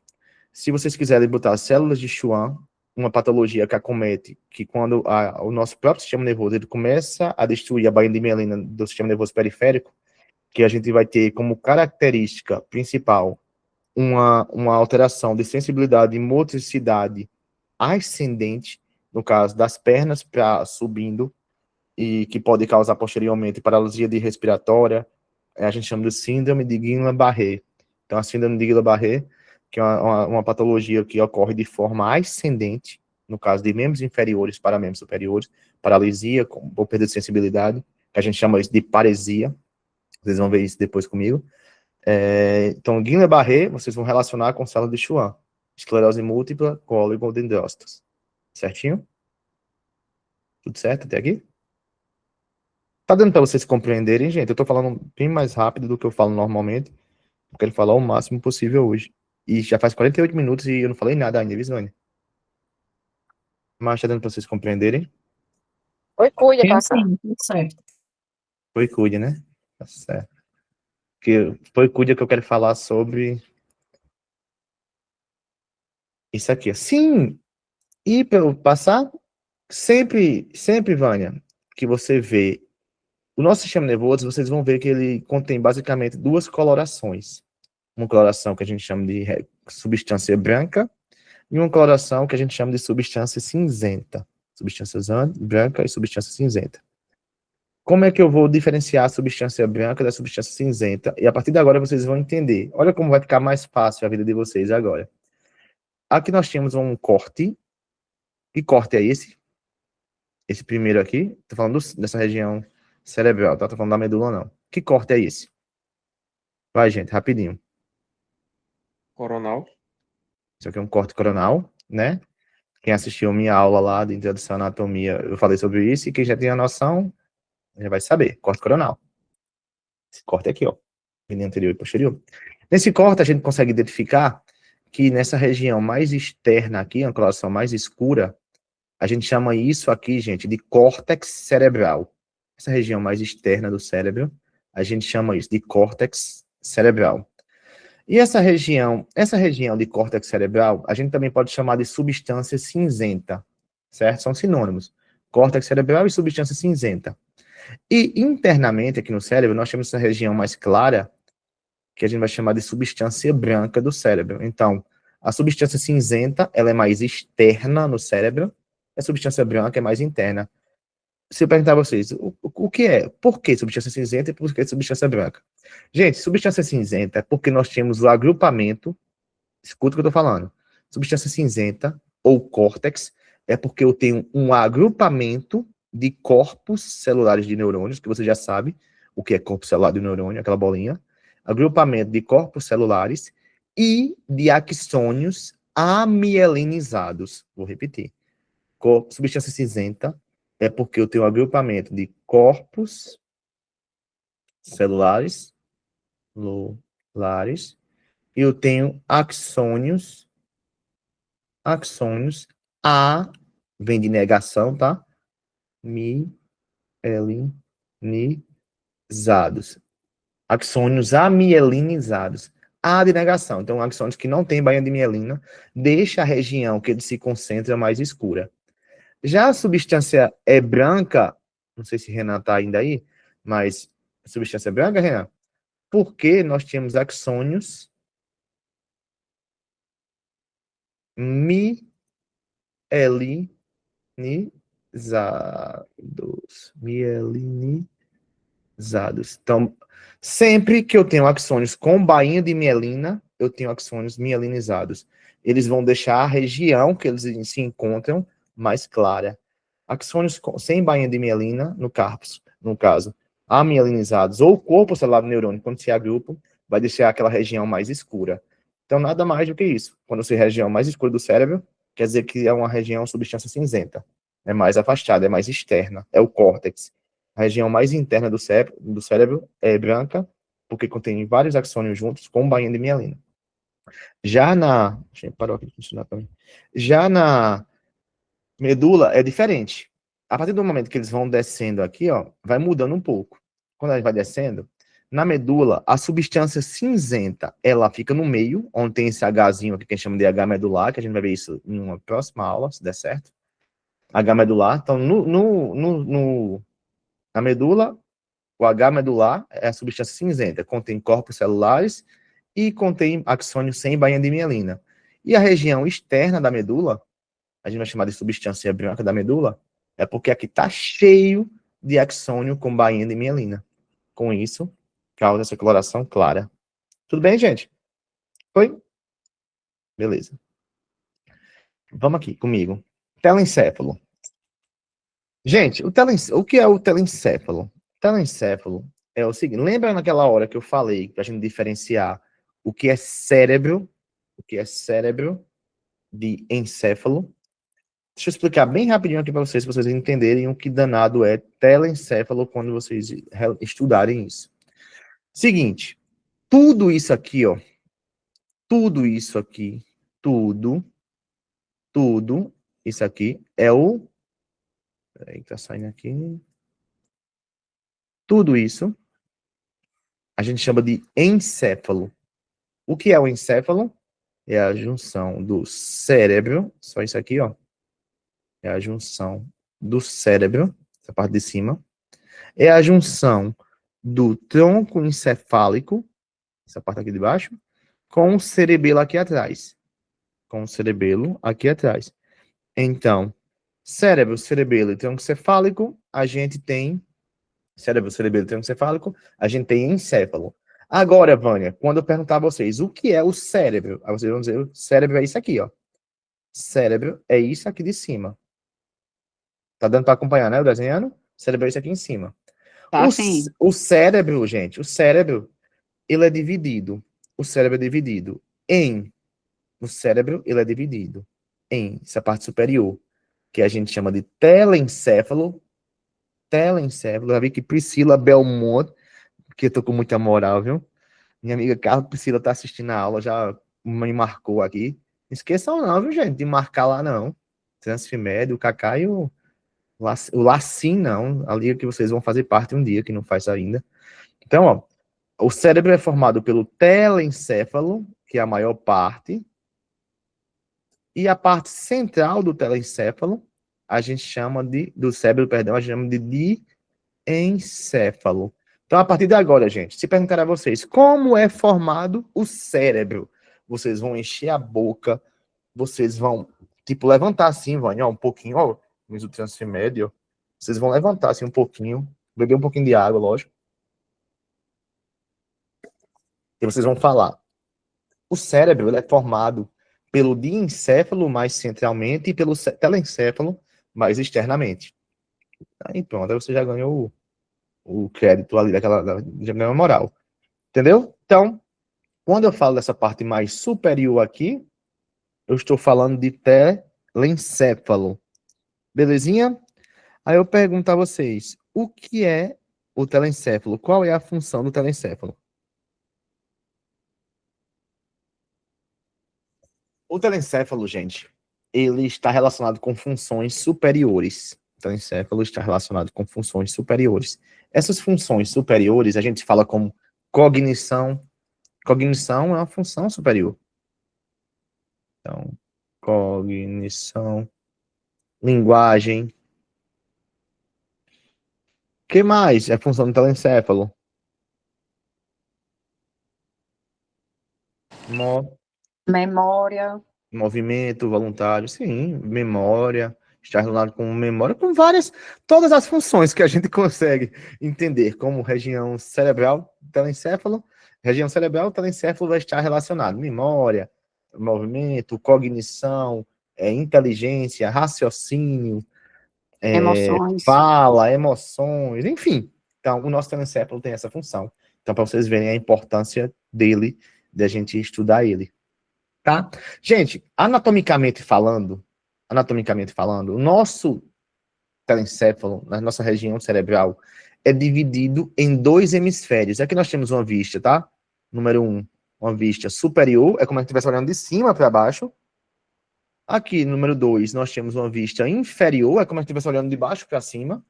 Se vocês quiserem botar células de Schwann, uma patologia que acomete, que quando o nosso próprio sistema nervoso ele começa a destruir a baía de mielina do sistema nervoso periférico, que a gente vai ter como característica principal uma alteração de sensibilidade e motricidade ascendente, no caso das pernas para subindo, e que pode causar posteriormente paralisia de respiratória, a gente chama de síndrome de Guillain-Barré. Então, a síndrome de Guillain-Barré, que é uma patologia que ocorre de forma ascendente, no caso de membros inferiores para membros superiores, paralisia ou perda de sensibilidade, que a gente chama isso de paresia. Vocês vão ver isso depois comigo. Então, Guillain-Barré, vocês vão relacionar com célula de Schwann. Esclerose múltipla com oligodendrócitos. Certinho? Tudo certo até aqui? Tá dando para vocês compreenderem, gente? Eu tô falando bem mais rápido do que eu falo normalmente. Eu quero falar o máximo possível hoje. E já faz 48 minutos e eu não falei nada ainda, Visone. Mas tá dando para vocês compreenderem? Oi, cuida, Eu Cacá. sim, tudo certo. Foi cuide, né? Tá certo. Foi cuide que eu quero falar sobre isso aqui. Sim! E para eu passar, sempre, Vânia, que você vê o nosso sistema nervoso, vocês vão ver que ele contém basicamente duas colorações. Uma coloração que a gente chama de substância branca e uma coloração que a gente chama de substância cinzenta. Substância branca e substância cinzenta. Como é que eu vou diferenciar a substância branca da substância cinzenta? E a partir de agora vocês vão entender. Olha como vai ficar mais fácil a vida de vocês agora. Aqui nós temos um corte. Que corte é esse? Esse primeiro aqui. Estou falando dessa região cerebral, tá? Estou falando da medula, não. Que corte é esse? Vai, gente, rapidinho. Coronal. Isso aqui é um corte coronal, né? Quem assistiu minha aula lá de introdução à anatomia, eu falei sobre isso, e quem já tem a noção, já vai saber. Corte coronal. Esse corte aqui, ó. Linha anterior e posterior. Nesse corte, a gente consegue identificar que nessa região mais externa aqui, a coloração mais escura, a gente chama isso aqui, gente, de córtex cerebral. Essa região mais externa do cérebro, a gente chama isso de córtex cerebral. E essa região de córtex cerebral, a gente também pode chamar de substância cinzenta, certo? São sinônimos. Córtex cerebral e substância cinzenta. E internamente aqui no cérebro, nós temos essa região mais clara, que a gente vai chamar de substância branca do cérebro. Então, a substância cinzenta, ela é mais externa no cérebro, a substância branca é mais interna. Se eu perguntar a vocês, o que é? Por que substância cinzenta e por que substância branca? Gente, substância cinzenta é porque nós temos o agrupamento, escuta o que eu estou falando, substância cinzenta, ou córtex, é porque eu tenho um agrupamento de corpos celulares de neurônios, que você já sabe o que é corpo celular de neurônio, aquela bolinha, agrupamento de corpos celulares e de axônios amielinizados. Vou repetir. Substância cinzenta é porque eu tenho um agrupamento de corpos celulares, e eu tenho axônios axônios vem de negação, tá? Mielinizados. Axônios amielinizados. A de negação. Então, axônios que não têm bainha de mielina, deixa a região que ele se concentra mais escura. Já a substância é branca, não sei se Renan está ainda aí, mas a substância é branca, Renan, porque nós tínhamos axônios mielinizados. Então, sempre que eu tenho axônios com bainha de mielina, eu tenho axônios mielinizados. Eles vão deixar a região que eles se encontram mais clara. Axônios sem bainha de mielina, no caso, amielinizados, ou o corpo celular do neurônio, quando se agrupa, vai deixar aquela região mais escura. Então, nada mais do que isso. Quando você região mais escura do cérebro, quer dizer que é uma região substância cinzenta. É mais afastada, é mais externa. É o córtex. A região mais interna do cérebro é branca, porque contém vários axônios juntos com bainha de mielina. Já na... Deixa eu parar aqui de funcionar também. Já na medula é diferente. A partir do momento que eles vão descendo aqui, ó, vai mudando um pouco. Quando ela vai descendo, na medula, a substância cinzenta, ela fica no meio, onde tem esse Hzinho aqui, que a gente chama de H medular, que a gente vai ver isso em uma próxima aula, se der certo. H medular. Então, na medula, o H medular é a substância cinzenta, contém corpos celulares e contém axônios sem bainha de mielina. E a região externa da medula, a gente vai chamar de substância branca da medula, é porque aqui está cheio de axônio com bainha de mielina. Com isso, causa essa coloração clara. Tudo bem, gente? Foi? Beleza. Vamos aqui comigo. Telencéfalo. Gente, o que é o telencéfalo? O telencéfalo é o seguinte, lembra naquela hora que eu falei, para a gente diferenciar o que é cérebro de encéfalo? Deixa eu explicar bem rapidinho aqui para vocês entenderem o que danado é telencéfalo quando vocês estudarem isso. Seguinte, tudo isso aqui, ó, tudo isso aqui é o... Peraí, tá saindo aqui. Tudo isso a gente chama de encéfalo. O que é o encéfalo? É a junção do cérebro, só isso aqui, ó. É a junção do cérebro, essa parte de cima. É a junção do tronco encefálico, essa parte aqui de baixo, com o cerebelo aqui atrás. Então, cérebro, cerebelo e tronco cefálico, a gente tem cérebro, cerebelo e tronco cefálico, a gente tem encéfalo. Agora, Vânia, quando eu perguntar a vocês o que é o cérebro, aí vocês vão dizer, o cérebro é isso aqui, ó. Cérebro é isso aqui de cima. Tá dando para acompanhar, né? O desenhando? Cérebro é isso aqui em cima. Tá, sim. O cérebro, gente, ele é dividido. O cérebro é dividido em... O cérebro, ele é dividido em essa parte superior, que a gente chama de telencéfalo. Telencéfalo. Já vi que Priscila Belmont, que eu tô com muita moral, viu? Minha amiga Carla Priscila tá assistindo a aula, já me marcou aqui. Não esqueçam não, viu, gente, de marcar lá não. Transfimed, o Kaká e o Lacim, não. A liga que vocês vão fazer parte um dia, que não faz ainda. Então, ó, o cérebro é formado pelo telencéfalo, que é a maior parte, e a parte central do telencéfalo, a gente chama do cérebro, perdão, a gente chama de diencéfalo. Então, a partir de agora, gente, se perguntar a vocês como é formado o cérebro, vocês vão encher a boca, vocês vão, tipo, levantar assim, Vânia, ó, um pouquinho, ó, o transfimédio, vocês vão levantar assim um pouquinho, beber um pouquinho de água, lógico. E vocês vão falar. O cérebro, ele é formado pelo diencéfalo mais centralmente e pelo telencéfalo mais externamente. Aí pronto, aí você já ganhou o crédito ali já ganhou a moral. Entendeu? Então, quando eu falo dessa parte mais superior aqui, eu estou falando de telencéfalo. Belezinha? Aí eu pergunto a vocês, o que é o telencéfalo? Qual é a função do telencéfalo? O telencéfalo, gente, ele está relacionado com funções superiores. O telencéfalo está relacionado com funções superiores. Essas funções superiores a gente fala como cognição. Cognição é uma função superior. Então, cognição, linguagem. O que mais é função do telencéfalo? Memória. Movimento voluntário, sim, memória, está relacionado com memória, com várias, todas as funções que a gente consegue entender como região cerebral, telencéfalo, vai estar relacionado, memória, movimento, cognição, inteligência, raciocínio, Emoções. fala, emoções, enfim. Então, o nosso telencéfalo tem essa função. Então, para vocês verem a importância dele, de a gente estudar ele. Tá? Gente, anatomicamente falando, o nosso telencéfalo, na nossa região cerebral, é dividido em 2 hemisférios. Aqui nós temos uma vista, tá? Número 1, uma vista superior, é como se estivesse olhando de cima para baixo. Aqui, número 2, nós temos uma vista inferior, é como se estivesse olhando de baixo para cima.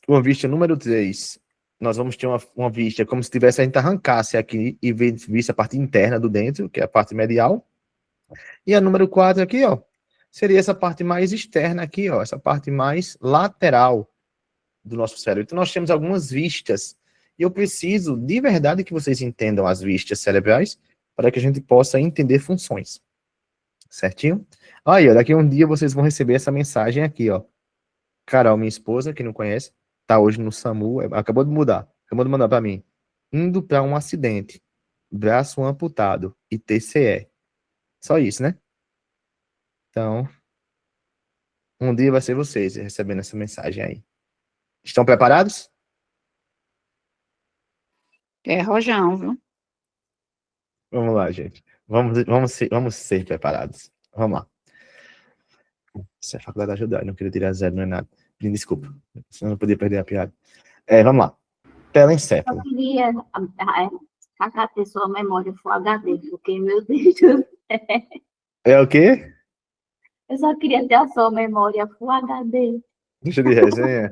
Uma vista número 3, nós vamos ter uma vista como se tivesse, a gente arrancasse aqui e visse a parte interna do dentro, que é a parte medial. E a número 4 aqui, ó, seria essa parte mais externa aqui, ó, essa parte mais lateral do nosso cérebro. Então, nós temos algumas vistas. E eu preciso, de verdade, que vocês entendam as vistas cerebrais para que a gente possa entender funções. Certinho? Aí, ó, daqui a um dia vocês vão receber essa mensagem aqui, ó. Carol, minha esposa, que não conhece, tá hoje no SAMU, acabou de mandar para mim. Indo para um acidente, braço amputado e TCE. Só isso, né? Então, um dia vai ser vocês recebendo essa mensagem aí. Estão preparados? É rojão, viu? Vamos lá, gente. Vamos ser preparados. Vamos lá. Isso é faculdade de ajudar, não queria tirar 0, não é nada. Me desculpa, senão eu não podia perder a piada. Vamos lá. Telencéfalo. Eu queria a pessoa memória Full HD, porque, meu Deus, É o quê? eu só queria ter a sua memória Full HD. Deixa de resenha.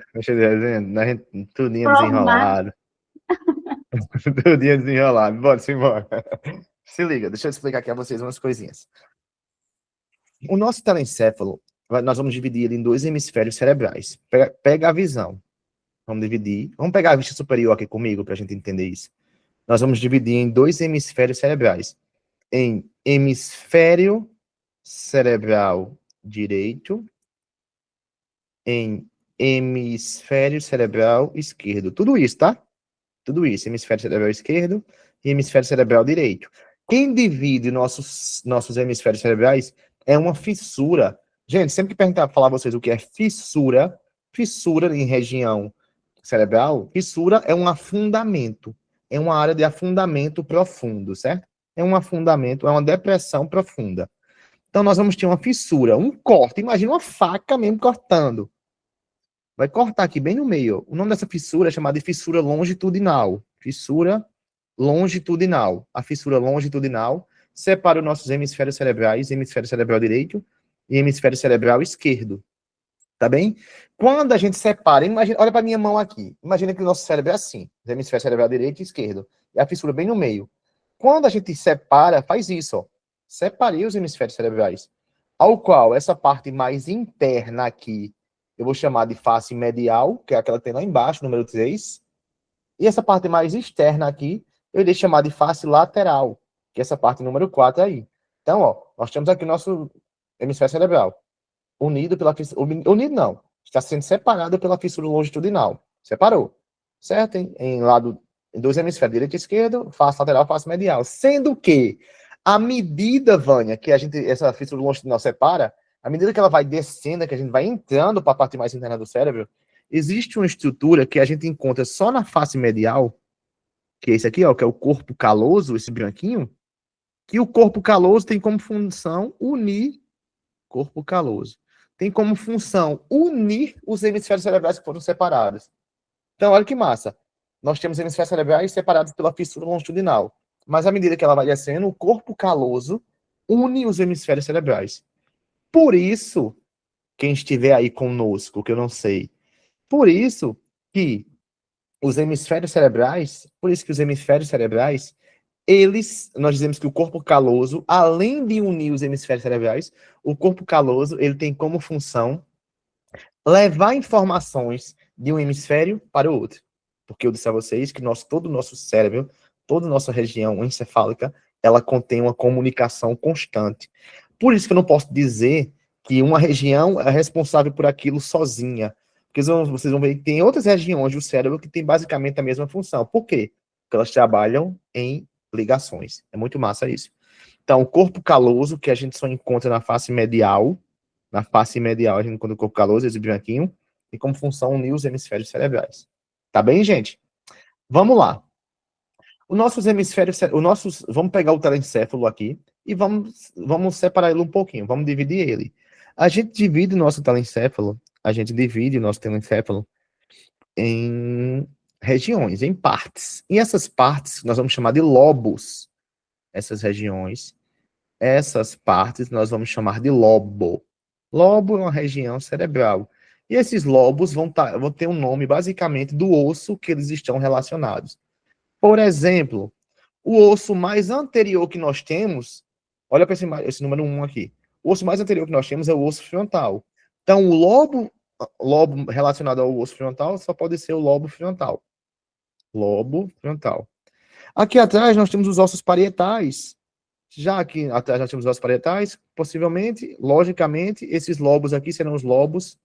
Tudinho desenrolado. Tudinho desenrolado. Bora, simbora. Se liga, deixa eu explicar aqui a vocês umas coisinhas. O nosso telencéfalo, nós vamos dividir ele em 2 hemisférios cerebrais. Pega a visão. Vamos dividir. Vamos pegar a vista superior aqui comigo para a gente entender isso. Nós vamos dividir em 2 hemisférios cerebrais. Em hemisfério cerebral direito, em hemisfério cerebral esquerdo. Tudo isso, tá? Tudo isso. Hemisfério cerebral esquerdo e hemisfério cerebral direito. Quem divide nossos hemisférios cerebrais é uma fissura. Gente, sempre que perguntar para falar vocês o que é fissura em região cerebral, fissura é um afundamento. É uma área de afundamento profundo, certo? É um afundamento, é uma depressão profunda. Então, nós vamos ter uma fissura, um corte. Imagina uma faca mesmo cortando. Vai cortar aqui bem no meio. O nome dessa fissura é chamada de fissura longitudinal. Fissura longitudinal. A fissura longitudinal separa os nossos hemisférios cerebrais, hemisfério cerebral direito e hemisfério cerebral esquerdo. Tá bem? Quando a gente separa, imagina, olha para minha mão aqui. Imagina que o nosso cérebro é assim, hemisfério cerebral direito e esquerdo. E a fissura bem no meio. Quando a gente separa, faz isso, ó. Separei os hemisférios cerebrais. Ao qual essa parte mais interna aqui, eu vou chamar de face medial, que é aquela que tem lá embaixo, número 3. E essa parte mais externa aqui, eu irei chamar de face lateral, que é essa parte número 4 aí. Então, ó, nós temos aqui o nosso hemisfério cerebral. Unido pela fissura. Unido não. Está sendo separado pela fissura longitudinal. Separou. Certo? Em 2 hemisférios, direito e esquerdo, face lateral, face medial. Sendo que, à medida, Vânia, que essa fissura longitudinal separa, à medida que ela vai descendo, que a gente vai entrando para a parte mais interna do cérebro, existe uma estrutura que a gente encontra só na face medial, que é esse aqui, ó, que é o corpo caloso, esse branquinho, que o corpo caloso tem como função unir corpo caloso. Tem como função unir os hemisférios cerebrais que foram separados. Então, olha que massa. Nós temos hemisférios cerebrais separados pela fissura longitudinal. Mas à medida que ela vai descendo, o corpo caloso une os hemisférios cerebrais. Por isso, quem estiver aí conosco, que eu não sei, por isso que os hemisférios cerebrais, nós dizemos que o corpo caloso, além de unir os hemisférios cerebrais, o corpo caloso, ele tem como função levar informações de um hemisfério para o outro. Porque eu disse a vocês que todo o nosso cérebro, toda a nossa região encefálica, ela contém uma comunicação constante. Por isso que eu não posso dizer que uma região é responsável por aquilo sozinha. Porque vocês vão ver que tem outras regiões do cérebro que têm basicamente a mesma função. Por quê? Porque elas trabalham em ligações. É muito massa isso. Então, o corpo caloso, que a gente só encontra na face medial, a gente encontra o corpo caloso, esse branquinho, e como função unir os hemisférios cerebrais. Tá bem, gente? Vamos lá. Os nossos hemisférios, vamos pegar o telencéfalo aqui e vamos separar ele um pouquinho, vamos dividir ele. A gente divide o nosso telencéfalo em regiões, em partes. E essas partes nós vamos chamar de lobos. Essas partes nós vamos chamar de lobo. Lobo é uma região cerebral. E esses lobos vão ter um nome basicamente do osso que eles estão relacionados. Por exemplo, o osso mais anterior que nós temos, olha para esse número 1 aqui. O osso mais anterior que nós temos é o osso frontal. Então, o lobo relacionado ao osso frontal só pode ser o lobo frontal. Lobo frontal. Aqui atrás nós temos os ossos parietais. Já aqui atrás nós temos os ossos parietais, possivelmente, logicamente, esses lobos aqui serão os lobos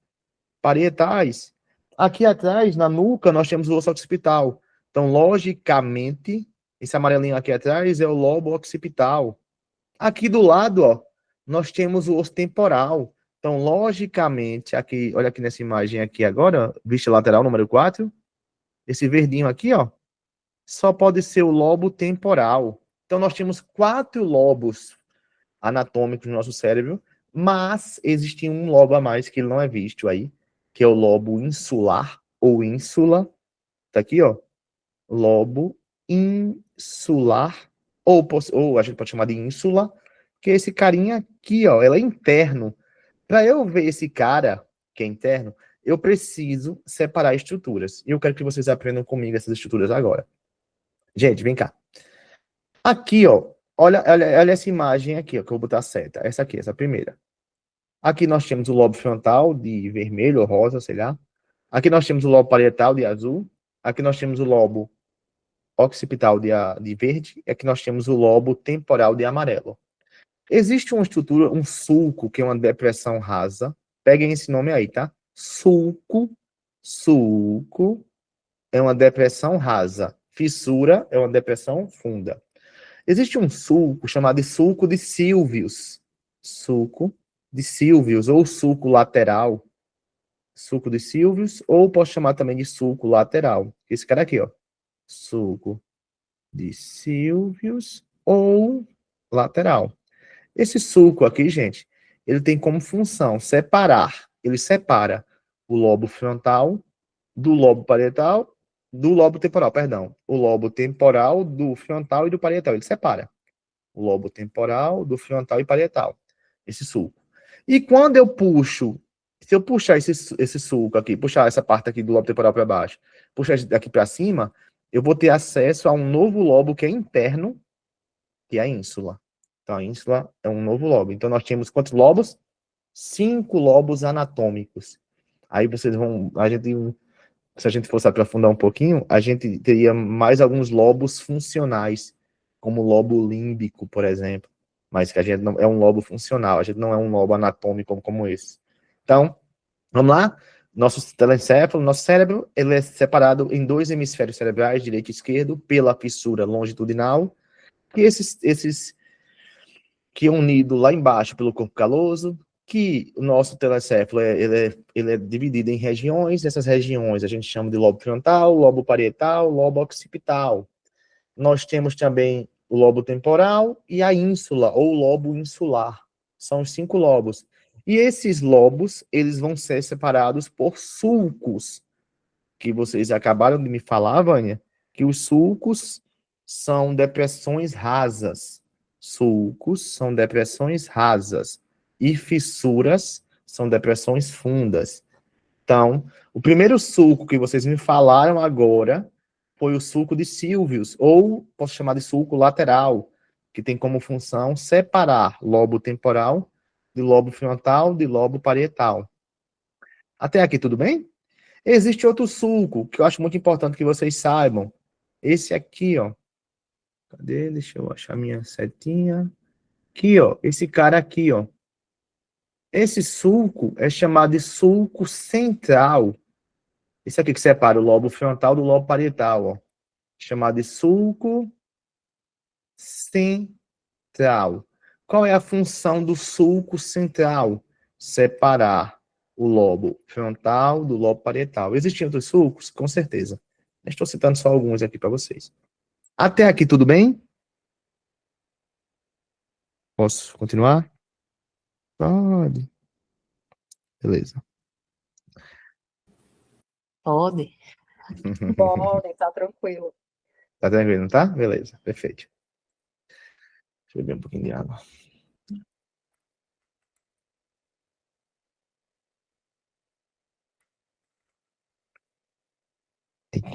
parietais. Aqui atrás, na nuca, nós temos o osso occipital. Então, logicamente, esse amarelinho aqui atrás é o lobo occipital. Aqui do lado, ó, nós temos o osso temporal. Então, logicamente, aqui, olha aqui nessa imagem aqui agora, vista lateral número 4, esse verdinho aqui, ó, só pode ser o lobo temporal. Então, nós temos 4 lobos anatômicos no nosso cérebro, mas existe um lobo a mais que ele não é visto aí, que é o lobo insular, ou ínsula. Tá aqui, ó. Lobo insular, ou a gente pode chamar de ínsula, que é esse carinha aqui, ó. Ela é interno. Para eu ver esse cara, que é interno, eu preciso separar estruturas. E eu quero que vocês aprendam comigo essas estruturas agora. Gente, vem cá. Aqui, ó, olha essa imagem aqui, ó, que eu vou botar a seta. Essa aqui, essa primeira. Aqui nós temos o lobo frontal de vermelho ou rosa, sei lá. Aqui nós temos o lobo parietal de azul. Aqui nós temos o lobo occipital de verde. E aqui nós temos o lobo temporal de amarelo. Existe uma estrutura, um sulco, que é uma depressão rasa. Peguem esse nome aí, tá? Sulco é uma depressão rasa. Fissura é uma depressão funda. Existe um sulco chamado de sulco de Sylvius. Sulco de Sylvius, ou sulco lateral. Sulco de Sylvius, ou posso chamar também de sulco lateral. Esse cara aqui, ó. Sulco de Sylvius ou lateral. Esse sulco aqui, gente, ele tem como função separar. Ele separa o lobo frontal do lobo parietal, do lobo temporal, perdão. O lobo temporal do frontal e do parietal. Ele separa o lobo temporal do frontal e parietal. Esse sulco. E quando eu puxo, se eu puxar esse sulco aqui, puxar essa parte aqui do lobo temporal para baixo, puxar daqui para cima, eu vou ter acesso a um novo lobo que é interno, que é a ínsula. Então, a ínsula é um novo lobo. Então, nós temos quantos lobos? 5 lobos anatômicos. Aí vocês vão... se a gente fosse aprofundar um pouquinho, a gente teria mais alguns lobos funcionais, como o lobo límbico, por exemplo. Mas que a gente não é um lobo funcional, a gente não é um lobo anatômico como esse. Então, vamos lá? Nosso telencéfalo, nosso cérebro, ele é separado em 2 hemisférios cerebrais, direito e esquerdo, pela fissura longitudinal, que que é unido lá embaixo pelo corpo caloso, que o nosso telencéfalo ele é dividido em regiões. Essas regiões a gente chama de lobo frontal, lobo parietal, lobo occipital. Nós temos também o lobo temporal e a ínsula, ou lobo insular. São os 5 lobos. E esses lobos, eles vão ser separados por sulcos, que vocês acabaram de me falar, Vânia, que os sulcos são depressões rasas. Sulcos são depressões rasas. e fissuras são depressões fundas. Então, o primeiro sulco que vocês me falaram agora foi o sulco de Sylvius, ou posso chamar de sulco lateral, que tem como função separar lobo temporal de lobo frontal de lobo parietal. Até aqui tudo bem? Existe outro sulco que eu acho muito importante que vocês saibam. Esse aqui, ó. Cadê? Deixa eu achar minha setinha. Aqui, ó. Esse cara aqui, ó. Esse sulco é chamado de sulco central. Esse aqui que separa o lobo frontal do lobo parietal, ó. Chamado de sulco central. Qual é a função do sulco central? Separar o lobo frontal do lobo parietal. Existem outros sulcos? Com certeza. Estou citando só alguns aqui para vocês. Até aqui tudo bem? Posso continuar? Pode. Beleza. Pode. Pode, tá tranquilo. Tá tranquilo, não tá? Beleza, perfeito. Deixa eu beber um pouquinho de água.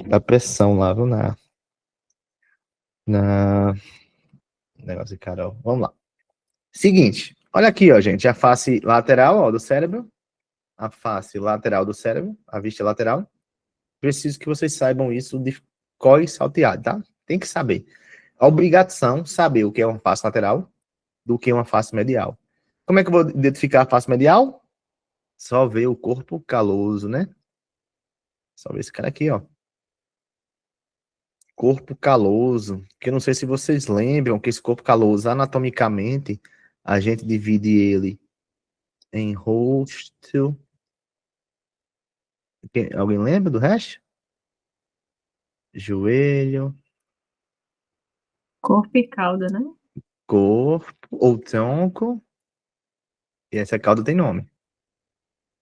Dá pressão lá, viu? Na negócio de Carol. Vamos lá. Seguinte, olha aqui, ó, gente, a face lateral, ó, do cérebro. A face lateral do cérebro, a vista lateral. Preciso que vocês saibam isso de cor e salteado, tá? Tem que saber. A obrigação saber o que é uma face lateral do que uma face medial. Como é que eu vou identificar a face medial? Só ver o corpo caloso, né? Só ver esse cara aqui, ó. Corpo caloso. Que eu não sei se vocês lembram que esse corpo caloso, anatomicamente, a gente divide ele em rosto. Alguém lembra do resto? Joelho. Corpo e cauda, né? Corpo ou tronco. E essa cauda tem nome.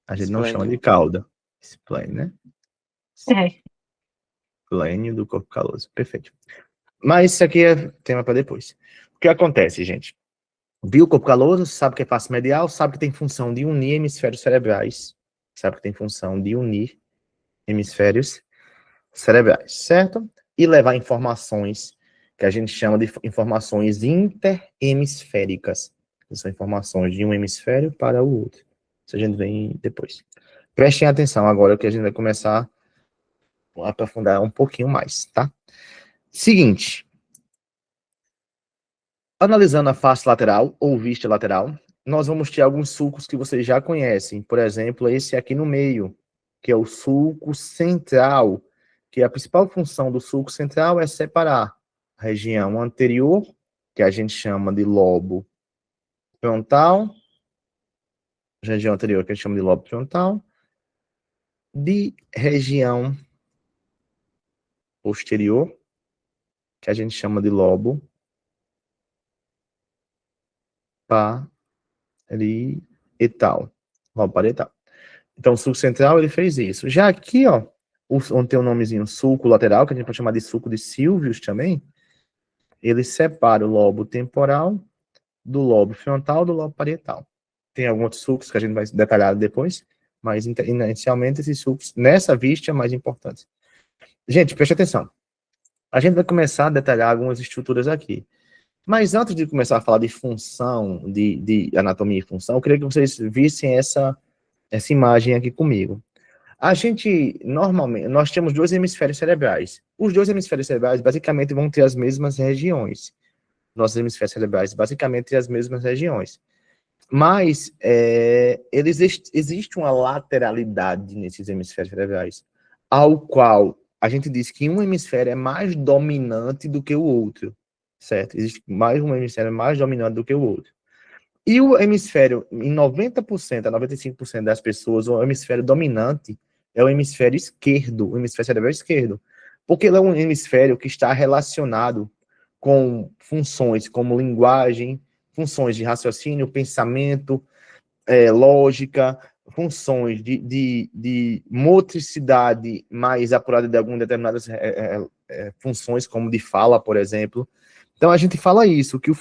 A gente não chama de cauda. Splênio, né? É. Splênio do corpo caloso. Perfeito. Mas isso aqui é tema para depois. O que acontece, gente? Viu o corpo caloso, sabe que é face medial, sabe que tem função de unir hemisférios cerebrais. Sabe que tem função de unir hemisférios cerebrais, certo? E levar informações que a gente chama de informações interhemisféricas. Que são informações de um hemisfério para o outro. Isso a gente vem depois. Prestem atenção agora que a gente vai começar a aprofundar um pouquinho mais, tá? Seguinte. Analisando a face lateral ou vista lateral, nós vamos ter alguns sulcos que vocês já conhecem. Por exemplo, esse aqui no meio, que é o sulco central, que a principal função do sulco central é separar a região anterior, que a gente chama de lobo frontal, região anterior que a gente chama de lobo frontal, de região posterior, que a gente chama de lobo parietal. Lobo parietal. Então, o sulco central, ele fez isso. Já aqui, ó, onde tem o nomezinho sulco lateral, que a gente pode chamar de sulco de Sylvius também, ele separa o lobo temporal do lobo frontal do lobo parietal. Tem alguns outros sulcos que a gente vai detalhar depois, mas inicialmente esses sulcos, nessa vista, é mais importante. Gente, preste atenção. A gente vai começar a detalhar algumas estruturas aqui. Mas antes de começar a falar de função, de anatomia e função, eu queria que vocês vissem essa imagem aqui comigo. A gente, normalmente, nós temos dois hemisférios cerebrais. Os dois hemisférios cerebrais, basicamente, vão ter as mesmas regiões. Nossos hemisférios cerebrais, basicamente, têm as mesmas regiões. Mas, existe uma lateralidade nesses hemisférios cerebrais, ao qual a gente diz que um hemisfério é mais dominante do que o outro, certo? Existe mais um hemisfério mais dominante do que o outro. E o hemisfério, em 90% a 95% das pessoas, o hemisfério dominante é o hemisfério esquerdo, o hemisfério cerebral esquerdo. Porque ele é um hemisfério que está relacionado com funções como linguagem, funções de raciocínio, pensamento, lógica, funções de motricidade mais apurada de algumas determinadas funções, como de fala, por exemplo. Então, a gente fala isso, que o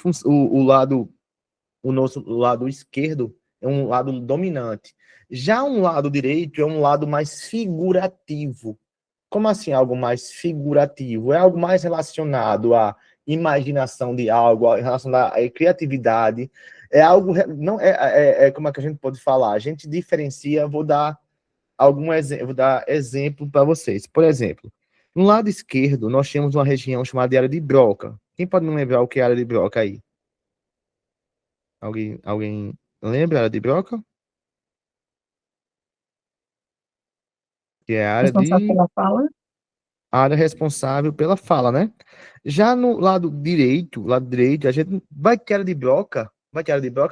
nosso lado esquerdo é um lado dominante. Já um lado direito é um lado mais figurativo. Como assim algo mais figurativo? É algo mais relacionado à imaginação de algo, relacionado à criatividade. É algo, não como é que a gente pode falar? A gente diferencia, vou dar vou dar exemplo para vocês. Por exemplo, no lado esquerdo, nós temos uma região chamada de área de Broca. Quem pode me lembrar o que é a área de Broca aí? Alguém lembra a área de Broca? Que é a área Responsável de pela fala. a área responsável pela fala, né? Já no lado direito, a gente vai ter área de Broca,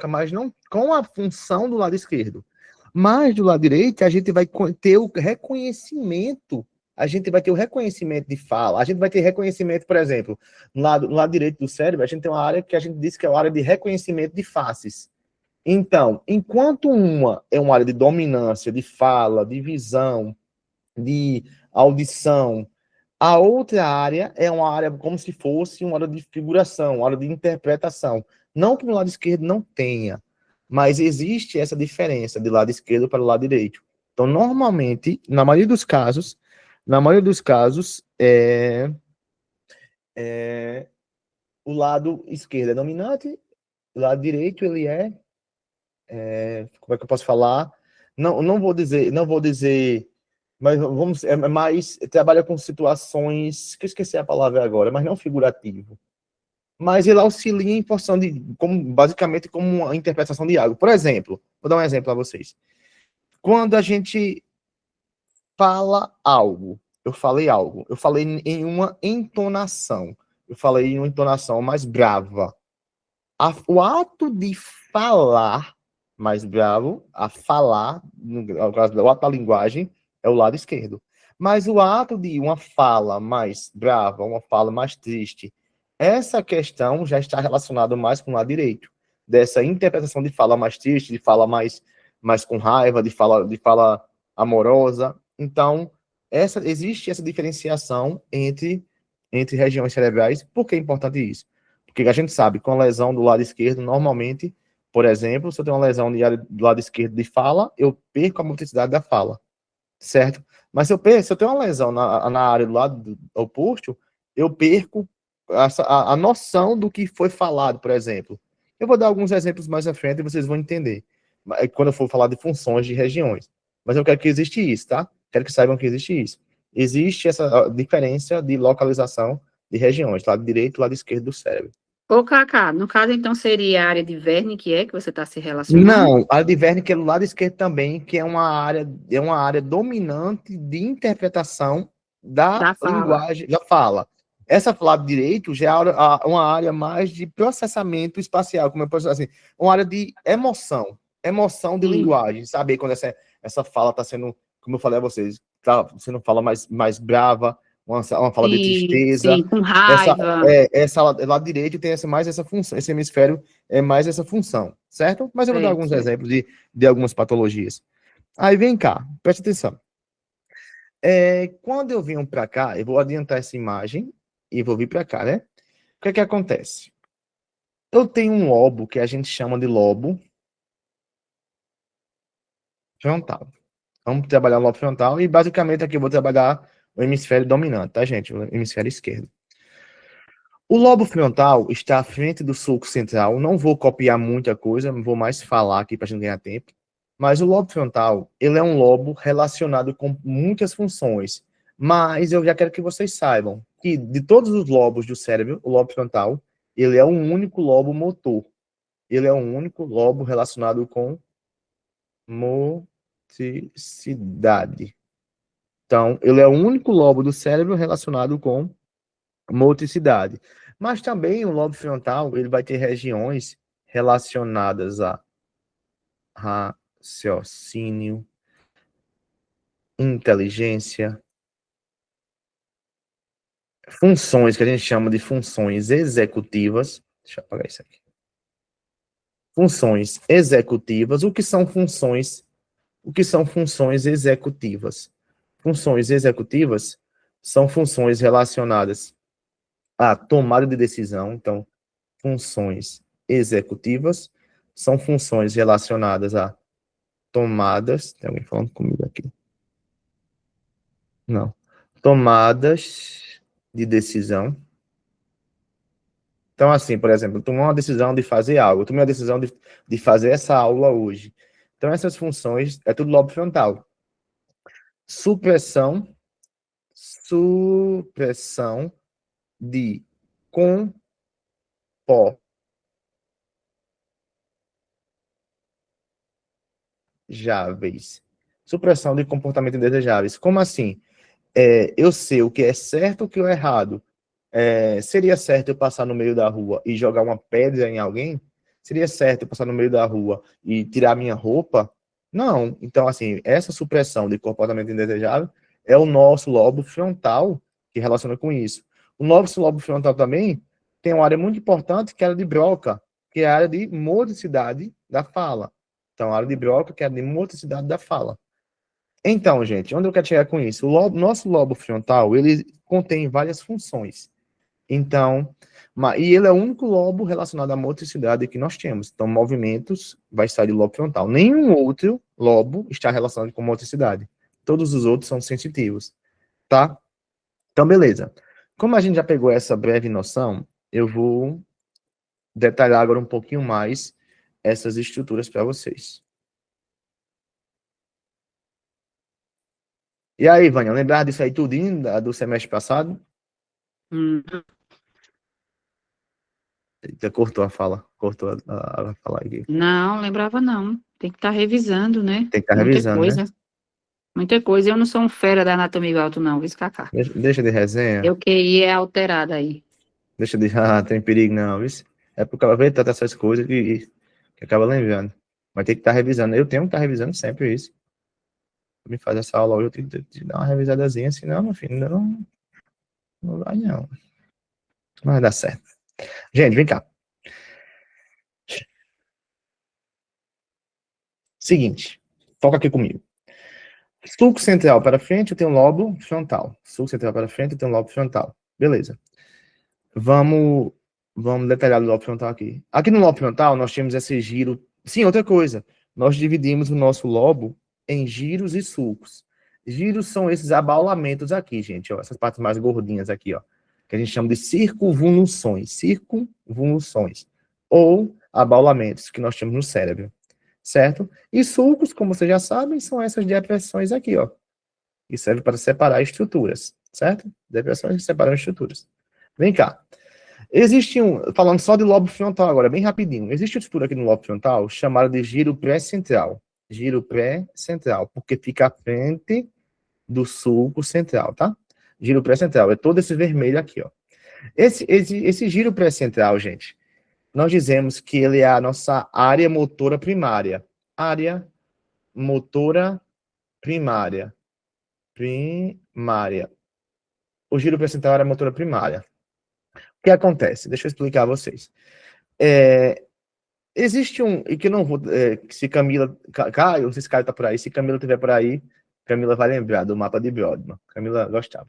mas não com a função do lado esquerdo. Mas do lado direito, a gente vai ter o reconhecimento, de fala, a gente vai ter reconhecimento, por exemplo, no lado direito do cérebro, a gente tem uma área que a gente diz que é a área de reconhecimento de faces. Então, enquanto uma é uma área de dominância, de fala, de visão, de audição, a outra área é uma área como se fosse uma área de figuração, uma área de interpretação. Não que no lado esquerdo não tenha, mas existe essa diferença de lado esquerdo para o lado direito. Então, normalmente, na maioria dos casos, o lado esquerdo é dominante, o lado direito ele como é que eu posso falar? Não vou dizer, mas mais trabalha com situações, que eu esqueci a palavra agora, mas não figurativo. Mas ele auxilia em função basicamente como uma interpretação de algo. Por exemplo, vou dar um exemplo a vocês. Quando a gente fala algo, eu falei em uma entonação, mais brava. O ato de falar mais bravo, no caso do ato da linguagem, é o lado esquerdo. Mas o ato de uma fala mais brava, uma fala mais triste, essa questão já está relacionada mais com o lado direito. Dessa interpretação de fala mais triste, de fala mais com raiva, de fala amorosa. Então, existe essa diferenciação entre regiões cerebrais. Por que é importante isso? Porque a gente sabe que com a lesão do lado esquerdo, normalmente, por exemplo, se eu tenho uma lesão do lado esquerdo de fala, eu perco a motricidade da fala, certo? Mas se eu tenho uma lesão na área do lado oposto, eu perco a noção do que foi falado, por exemplo. Eu vou dar alguns exemplos mais à frente e vocês vão entender, quando eu for falar de funções de regiões. Mas eu quero que existe isso, tá? Quero que saibam que existe isso. Existe essa diferença de localização de regiões, lado direito e lado esquerdo do cérebro. Ô, Cacá, no caso, então, seria a área de Verne, que você está se relacionando? Não, a área de Wernicke é do lado esquerdo também, que é uma área dominante de interpretação da Da fala. linguagem, da fala. Essa lado direito já é uma área mais de processamento espacial, como eu posso dizer assim, uma área de emoção de Sim. linguagem, saber quando essa fala está sendo, como eu falei a vocês, está sendo fala mais brava, uma fala de tristeza. Sim, com raiva. Essa lado direito tem mais essa função, esse hemisfério é mais essa função, certo? Mas eu vou dar alguns exemplos de algumas patologias. Aí vem cá, preste atenção. Quando eu venho para cá, eu vou adiantar essa imagem e vou vir para cá, né? O que acontece? Eu tenho um lobo que a gente chama de lobo frontal. Vamos trabalhar o lobo frontal e basicamente aqui eu vou trabalhar o hemisfério dominante, tá, gente? O hemisfério esquerdo. O lobo frontal está à frente do sulco central. Não vou copiar muita coisa, vou mais falar aqui para a gente ganhar tempo. Mas o lobo frontal, ele é um lobo relacionado com muitas funções. Mas eu já quero que vocês saibam que de todos os lobos do cérebro, o lobo frontal, ele é o único lobo motor. Ele é o único lobo relacionado com motricidade. Então, ele é o único lobo do cérebro relacionado com motricidade. Mas também o lobo frontal, ele vai ter regiões relacionadas a raciocínio, inteligência, funções que a gente chama de funções executivas. Deixa eu apagar isso aqui. Funções executivas. O que são funções executivas? Funções executivas são funções relacionadas à tomada de decisão. Então, funções executivas são funções relacionadas a tomadas. Tem alguém falando comigo aqui? Não. Tomadas de decisão. Então, assim, por exemplo, eu tomei uma decisão de fazer algo, eu tomei a decisão de fazer essa aula hoje. Então, essas funções é tudo lobo frontal. Supressão de comportáveis. Supressão de comportamento indesejáveis. Como assim? Eu sei o que é certo e o que é errado. Seria certo eu passar no meio da rua e jogar uma pedra em alguém? Seria certo eu passar no meio da rua e tirar minha roupa? Não. Então, assim, essa supressão de comportamento indesejável é o nosso lobo frontal que relaciona com isso. O nosso lobo frontal também tem uma área muito importante que é a área de Broca, que é a área de motricidade da fala. Então, a área de Broca, que é a de motricidade da fala. Então, gente, onde eu quero chegar com isso? Nosso lobo frontal, ele contém várias funções. Então, e ele é o único lobo relacionado à motricidade que nós temos. Então, movimentos vai estar de lobo frontal. Nenhum outro lobo está relacionado com motricidade. Todos os outros são sensitivos, tá? Então, beleza. Como a gente já pegou essa breve noção, eu vou detalhar agora um pouquinho mais essas estruturas para vocês. E aí, Vânia, lembrar disso aí tudinho do semestre passado? Eita, cortou a fala. Cortou a fala aqui. Não, lembrava não. Tem que estar revisando, né? Tem que estar Muita revisando, coisa. né? Muita coisa. Eu não sou um fera da anatomia igual tu, não, viu, Cacá? Deixa de resenha. Eu QI é alterado aí. Deixa de... Ah, tem perigo não, viu? É porque ela vê tantas essas coisas que acaba lembrando. Mas tem que estar revisando. Eu tenho que estar revisando sempre isso. Me faz essa aula hoje, eu tenho que dar uma revisadazinha, senão, meu filho, ainda não vai não. Não vai dar certo. Gente, vem cá. Seguinte, foca aqui comigo. Sulco central para frente, eu tenho lobo frontal. Sulco central para frente, eu tenho lobo frontal. Beleza. Vamos detalhar o lobo frontal aqui. Aqui no lobo frontal, nós temos esse giro. Sim, outra coisa. Nós dividimos o nosso lobo em giros e sulcos. Giros são esses abaulamentos aqui, gente. Ó, essas partes mais gordinhas aqui, ó. Que a gente chama de circunvoluções. Circunvoluções. Ou abaulamentos que nós temos no cérebro. Certo? E sulcos, como vocês já sabem, são essas depressões aqui, ó. Que serve para separar estruturas. Certo? Depressões que separam estruturas. Vem cá. Falando só de lobo frontal agora, bem rapidinho. Existe uma estrutura aqui no lobo frontal chamada de giro pré-central. Giro pré-central, porque fica à frente do sulco central, tá? Giro pré-central, é todo esse vermelho aqui, ó. Esse giro pré-central, gente, nós dizemos que ele é a nossa área motora primária. Área motora primária. O giro pré-central é a área motora primária. O que acontece? Deixa eu explicar a vocês. Existe e que eu não vou... se Camila... Caio, não sei se Caio tá por aí. Se Camila estiver por aí, Camila vai lembrar do mapa de Brodmann. Camila gostava.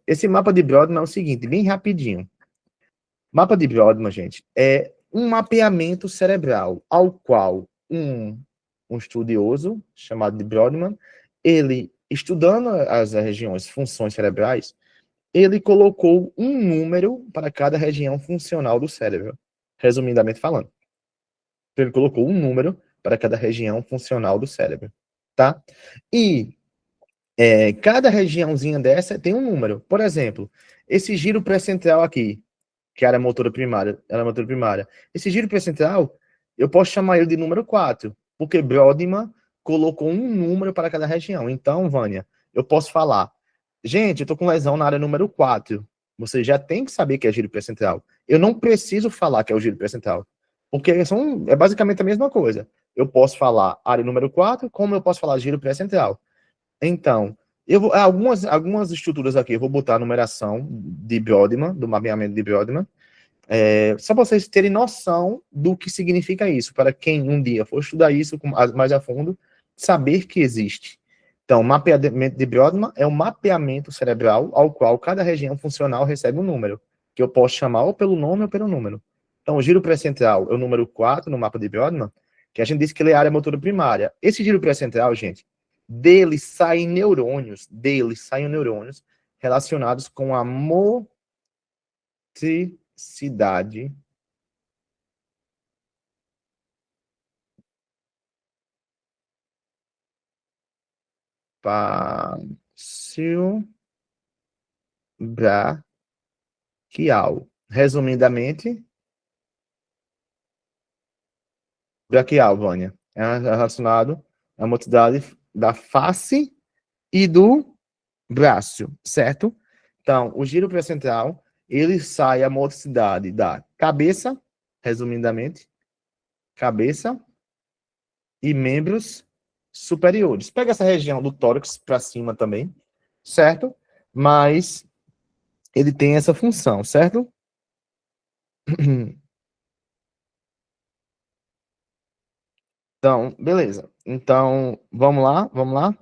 Esse mapa de Brodmann é o seguinte, bem rapidinho. Mapa de Brodmann, gente, é um mapeamento cerebral ao qual um estudioso, chamado de Brodmann, ele, estudando as regiões, funções cerebrais, ele colocou um número para cada região funcional do cérebro, resumidamente falando. Então, ele colocou um número para cada região funcional do cérebro, tá? E cada regiãozinha dessa tem um número. Por exemplo, esse giro pré-central aqui, que era a motora primária, esse giro pré-central, eu posso chamar ele de número 4, porque Brodmann colocou um número para cada região. Então, Vânia, eu posso falar, gente, eu tô com lesão na área número 4. Você já tem que saber que é giro pré-central. Eu não preciso falar que é o giro pré-central, porque é basicamente a mesma coisa. Eu posso falar área número 4, como eu posso falar giro pré-central. Então, algumas estruturas aqui, eu vou botar a numeração de Brodmann, do mapeamento de Brodmann, só para vocês terem noção do que significa isso, para quem um dia for estudar isso mais a fundo, saber que existe. Então, o mapeamento de Brodmann é um mapeamento cerebral ao qual cada região funcional recebe um número, que eu posso chamar ou pelo nome ou pelo número. Então, o giro pré-central é o número 4 no mapa de Brodmann, que a gente disse que ele é a área motora primária. Esse giro pré-central, gente, dele saem neurônios relacionados com a motricidade fácil braquial. Resumidamente, braquial, Vânia. É relacionado à motricidade da face e do braço, certo? Então, o giro pré-central, ele sai a motricidade da cabeça, resumidamente, cabeça e membros superiores. Pega essa região do tórax para cima também, certo? Mas ele tem essa função, certo? Então, beleza. Então, vamos lá.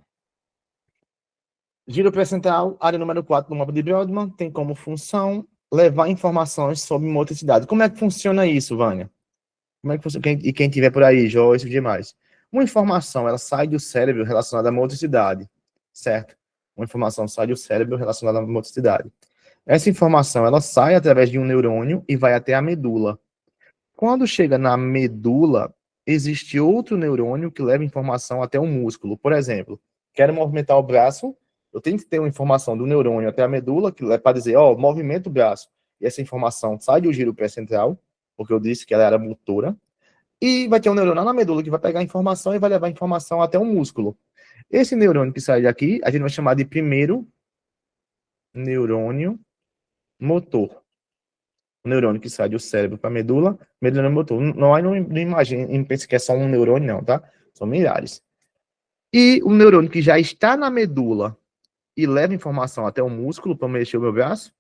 Giro pré-central, área número 4 do mapa de Brodmann, tem como função levar informações sobre motricidade. Como é que funciona isso, Vânia? Como é que funciona? E quem tiver por aí, Joyce e demais. Uma informação, ela sai do cérebro relacionada à motricidade, certo? Uma informação sai do cérebro relacionada à motricidade. Essa informação, ela sai através de um neurônio e vai até a medula. Quando chega na medula, existe outro neurônio que leva informação até o músculo. Por exemplo, quero movimentar o braço, eu tenho que ter uma informação do neurônio até a medula, que é para dizer, ó, movimenta o braço. E essa informação sai do giro pré-central, porque eu disse que ela era motora, e vai ter um neurônio lá na medula que vai pegar a informação e vai levar a informação até o músculo. Esse neurônio que sai daqui, a gente vai chamar de primeiro neurônio motor. O neurônio que sai do cérebro para a medula, neurônio motor. Não imagine, não pense que é só um neurônio, não, tá? São milhares. E o neurônio que já está na medula e leva informação até o músculo para mexer o meu braço,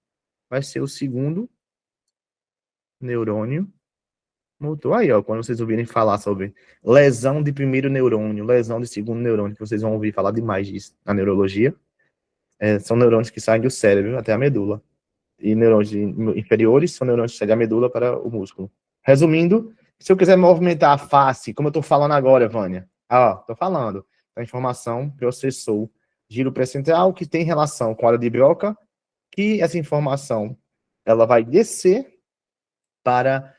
vai ser o segundo neurônio motor. Aí, ó, quando vocês ouvirem falar sobre lesão de primeiro neurônio, lesão de segundo neurônio, que vocês vão ouvir falar demais disso na neurologia, são neurônios que saem do cérebro até a medula. E neurônios inferiores são neurônios que saem da medula para o músculo. Resumindo, se eu quiser movimentar a face, como eu estou falando agora, Vânia, estou falando, a informação processou giro pré-central, que tem relação com a área de Broca, que essa informação ela vai descer para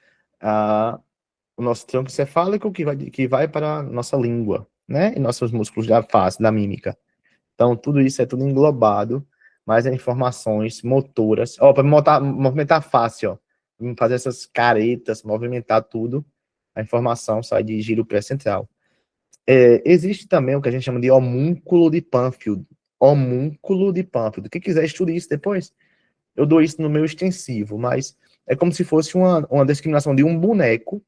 o nosso tronco encefálico, que vai para a nossa língua, né? E nossos músculos da face, da mímica. Então, tudo isso é tudo englobado, mas é informações motoras. Ó, para movimentar a face, ó, fazer essas caretas, movimentar tudo, a informação sai de giro pré-central. Existe também o que a gente chama de homúnculo de Panfield. Homúnculo de Panfield. Quem quiser estudar isso depois, eu dou isso no meu extensivo, mas é como se fosse uma discriminação de um boneco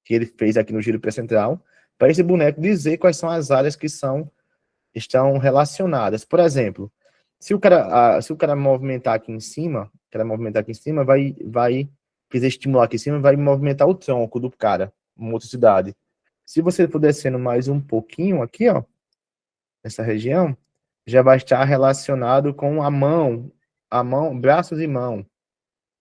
que ele fez aqui no giro pré-central, para esse boneco dizer quais são as áreas que estão relacionadas. Por exemplo, se o cara movimentar aqui em cima, vai fizer estimular aqui em cima, vai movimentar o tronco do cara, motricidade. Se você for descendo mais um pouquinho aqui, ó, nessa região, já vai estar relacionado com a mão, braços e mão.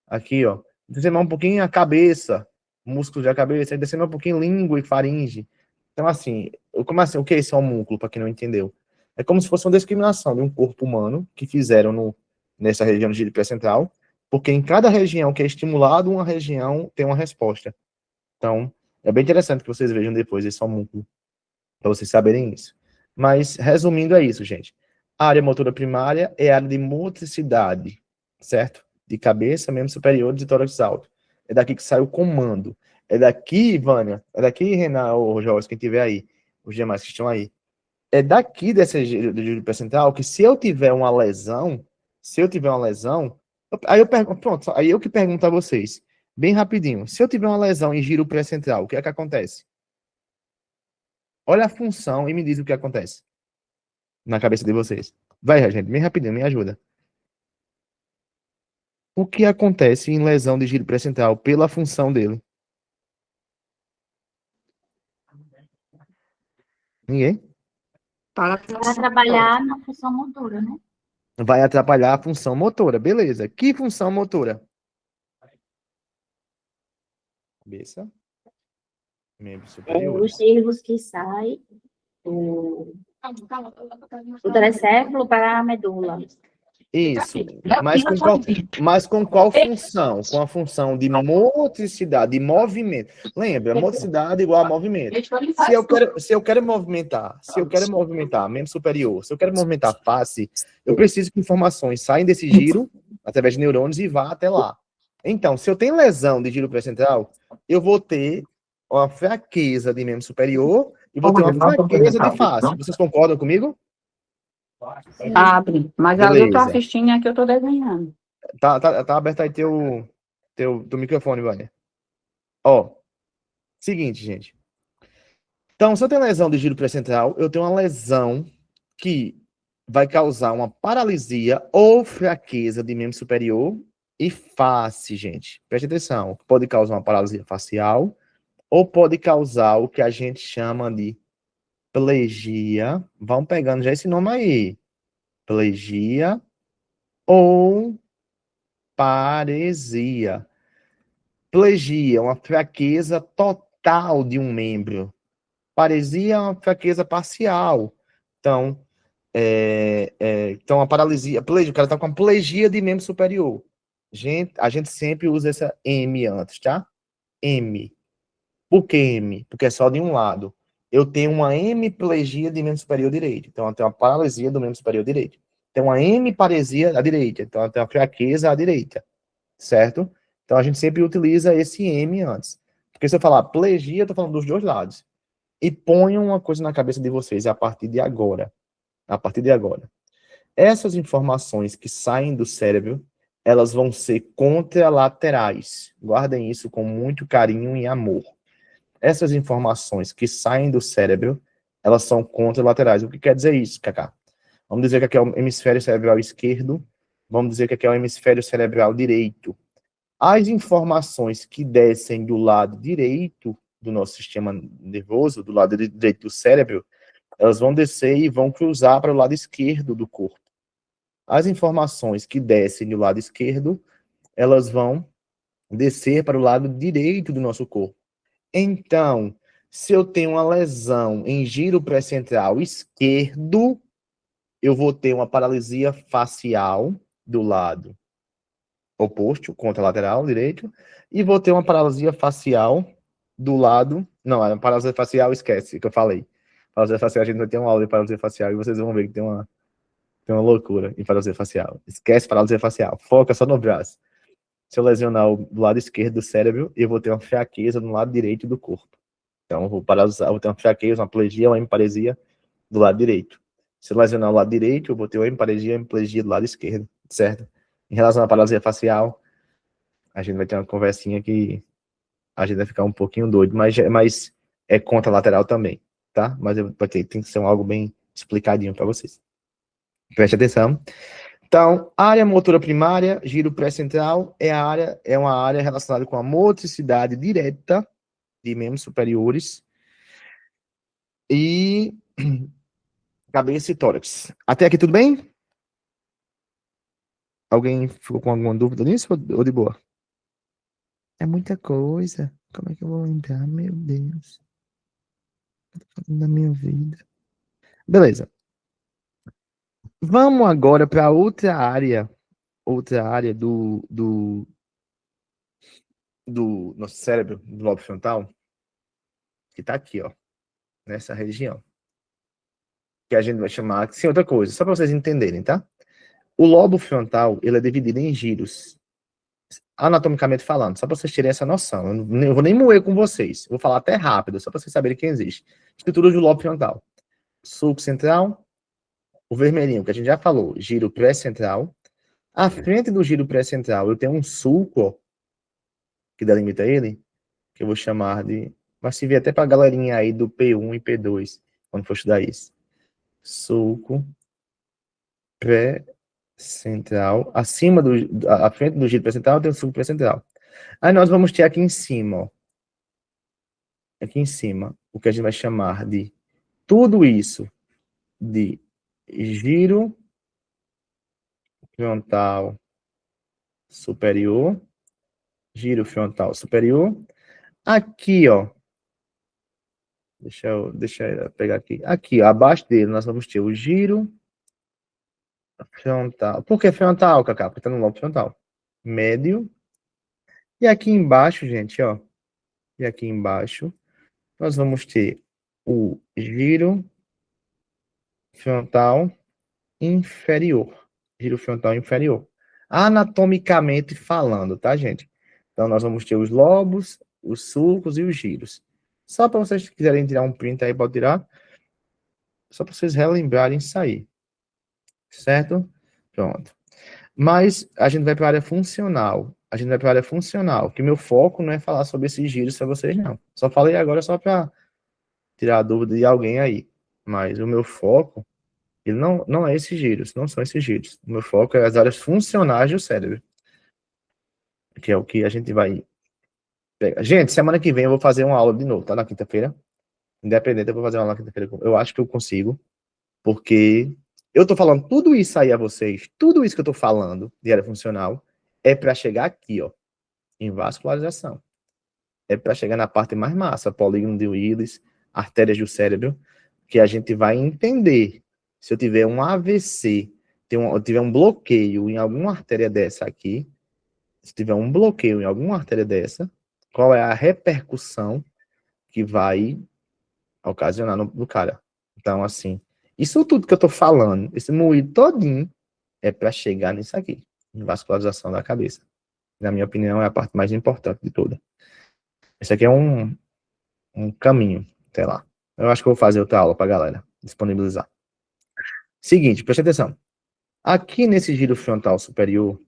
Aqui, ó. Descendo um pouquinho a cabeça, músculos da cabeça, descendo um pouquinho língua e faringe. Então, assim, o que é esse homúnculo, para quem não entendeu? É como se fosse uma discriminação de um corpo humano que fizeram nessa região do giro pré-central, porque em cada região que é estimulado, uma região tem uma resposta. Então, é bem interessante que vocês vejam depois esse homúnculo, para vocês saberem isso. Mas, resumindo, é isso, gente. A área motora primária é a área de motricidade, certo? De cabeça, membros superiores e tórax alto. É daqui que sai o comando. É daqui, Vânia, é daqui, Renan, ou Jorge, quem tiver aí, os demais que estão aí. É daqui desse giro pré-central que se eu tiver uma lesão, aí eu pergunto, pronto, aí eu que pergunto a vocês, bem rapidinho, se eu tiver uma lesão em giro pré-central, o que é que acontece? Olha a função e me diz o que acontece na cabeça de vocês. Vai, gente, bem rapidinho, me ajuda. O que acontece em lesão de giro pré-central pela função dele? Ninguém? Para Para trabalhar na função motora, né? Vai atrapalhar a função motora, beleza. Que função motora? Cabeça. Membro superior. Os nervos que saem do telecéfalo para a medula. Isso. Mas com qual função? Com a função de motricidade, de movimento. Lembra, motricidade igual a movimento. Se eu quero movimentar membro superior, se eu quero movimentar a face, eu preciso que informações saiam desse giro, através de neurônios, e vá até lá. Então, se eu tenho lesão de giro pré-central, eu vou ter uma fraqueza de membro superior e vou ter uma fraqueza de face. Vocês concordam comigo? Abre. Mas ali eu tô Beleza. assistindo e aqui eu tô desenhando. Tá aberto aí teu microfone, Vânia. Ó, seguinte, gente. Então, se eu tenho lesão de giro pré-central, eu tenho uma lesão que vai causar uma paralisia ou fraqueza de membro superior e face, gente. Preste atenção. Pode causar uma paralisia facial ou pode causar o que a gente chama de plegia. Vão pegando já esse nome aí. Plegia ou paresia. Plegia, uma fraqueza total de um membro. Paresia é uma fraqueza parcial. Então, então a paralisia, plegia, o cara tá com uma plegia de membro superior. A gente sempre usa essa M antes, tá? M. Por que M? Porque é só de um lado. Eu tenho uma hemiplegia de membro superior direito. Então, eu tenho uma paralisia do membro superior direito. Tem uma hemiparesia à direita. Então, eu tenho uma fraqueza à direita. Certo? Então, a gente sempre utiliza esse M antes. Porque se eu falar plegia, eu tô falando dos dois lados. E ponham uma coisa na cabeça de vocês a partir de agora. A partir de agora. Essas informações que saem do cérebro, elas vão ser contralaterais. Guardem isso com muito carinho e amor. Essas informações que saem do cérebro, elas são contralaterais. O que quer dizer isso, Cacá? Vamos dizer que aqui é o hemisfério cerebral esquerdo, vamos dizer que aqui é o hemisfério cerebral direito. As informações que descem do lado direito do nosso sistema nervoso, do lado direito do cérebro, elas vão descer e vão cruzar para o lado esquerdo do corpo. As informações que descem do lado esquerdo, elas vão descer para o lado direito do nosso corpo. Então, se eu tenho uma lesão em giro pré-central esquerdo, eu vou ter uma paralisia facial do lado oposto, contralateral direito, e vou ter uma paralisia facial do lado... Não, a paralisia facial, esquece, que eu falei. Paralisia facial, a gente vai ter uma aula de paralisia facial e vocês vão ver que tem uma loucura em paralisia facial. Esquece paralisia facial, foca só no braço. Se eu lesionar do lado esquerdo do cérebro, eu vou ter uma fraqueza no lado direito do corpo. Então, eu vou paralisar, vou ter uma fraqueza, uma plegia, uma hemiparesia do lado direito. Se eu lesionar o lado direito, eu vou ter uma hemiparesia, uma hemiplegia do lado esquerdo, certo? Em relação à paralisia facial, a gente vai ter uma conversinha que a gente vai ficar um pouquinho doido, mas é contralateral também, tá? Mas tem que ser algo bem explicadinho para vocês. Preste atenção. Então, área motora primária, giro pré-central, é uma área relacionada com a motricidade direta de membros superiores e cabeça e tórax. Até aqui tudo bem? Alguém ficou com alguma dúvida nisso ou de boa? É muita coisa. Como é que eu vou lembrar? Meu Deus. Eu tô falando da minha vida. Beleza. Vamos agora para outra área do nosso cérebro, do lobo frontal, que está aqui, ó, nessa região. Que a gente vai chamar, sim, outra coisa, só para vocês entenderem, tá? O lobo frontal, ele é dividido em giros, anatomicamente falando, só para vocês terem essa noção. Eu não vou nem moer com vocês, eu vou falar até rápido, só para vocês saberem que existe. Estrutura do lobo frontal. Sulco central, o vermelhinho, que a gente já falou, giro pré-central. À frente do giro pré-central, eu tenho um sulco, ó, que delimita ele, que eu vou chamar de... Vai servir até para a galerinha aí do P1 e P2, quando for estudar isso. Sulco pré-central. À frente do giro pré-central, tem o sulco pré-central. Aí nós vamos ter aqui em cima, ó. Aqui em cima, o que a gente vai chamar de tudo isso de giro frontal superior, giro frontal superior. Aqui, ó. Deixa eu pegar aqui. Aqui, ó, abaixo dele, nós vamos ter o giro frontal. Por que frontal, Cacá? Porque tá no lobo frontal. Médio. E aqui embaixo, gente, ó. E aqui embaixo, nós vamos ter o giro frontal inferior. Giro frontal inferior. Anatomicamente falando, tá, gente? Então, nós vamos ter os lobos, os sulcos e os giros. Só para vocês que quiserem tirar um print aí, pode tirar. Só para vocês relembrarem isso aí. Certo? Pronto. Mas a gente vai para a área funcional. A gente vai para a área funcional, que meu foco não é falar sobre esses giros para vocês, não. Só falei agora só para tirar a dúvida de alguém aí. Mas o meu foco, ele não é esses giros, não são esses giros. O meu foco é as áreas funcionais do cérebro. Que é o que a gente vai pegar. Gente, semana que vem eu vou fazer uma aula de novo, tá? Na quinta-feira. Independente, eu vou fazer uma aula na quinta-feira. Eu acho que eu consigo, porque eu tô falando tudo isso aí a vocês, tudo isso que eu tô falando de área funcional, é para chegar aqui, ó, em vascularização. É para chegar na parte mais massa, polígono de Willis, artérias do cérebro, que a gente vai entender. Se eu tiver um AVC, eu tiver um bloqueio em alguma artéria dessa aqui, se tiver um bloqueio em alguma artéria dessa, qual é a repercussão que vai ocasionar no cara. Então, assim, isso tudo que eu tô falando, esse moído todinho, é para chegar nisso aqui, em vascularização da cabeça. Na minha opinião, é a parte mais importante de toda. Esse aqui é um caminho, sei lá. Eu acho que eu vou fazer outra aula pra galera disponibilizar. Seguinte, preste atenção. Aqui nesse giro frontal superior,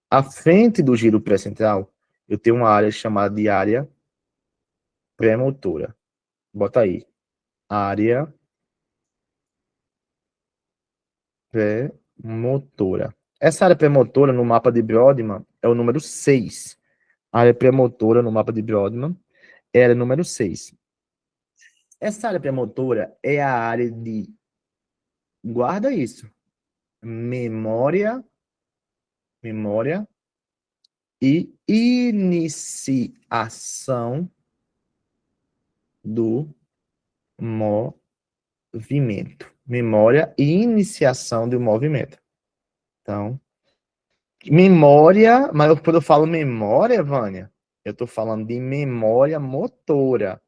à frente do giro pré-central, eu tenho uma área chamada de área pré-motora. Bota aí. Área pré-motora. Essa área pré-motora no mapa de Brodmann é o número 6. A área pré-motora no mapa de Brodmann é a área número 6. Essa área pré-motora é a área de... Guarda isso. Memória e iniciação do movimento. Memória e iniciação do movimento. Então, memória, mas quando eu falo memória, Vânia, eu estou falando de memória motora.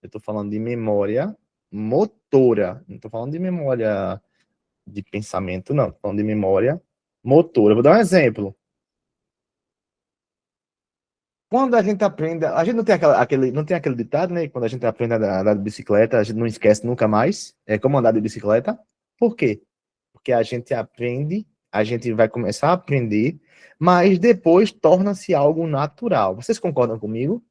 Eu estou falando de memória motora. Não estou falando de memória de pensamento, não. Estou falando de memória motora. Vou dar um exemplo. Quando a gente aprende, a gente não tem aquele ditado, né? Quando a gente aprende a andar de bicicleta, a gente não esquece nunca mais. É como andar de bicicleta. Por quê? Porque a gente aprende, a gente vai começar a aprender, mas depois torna-se algo natural. Vocês concordam comigo?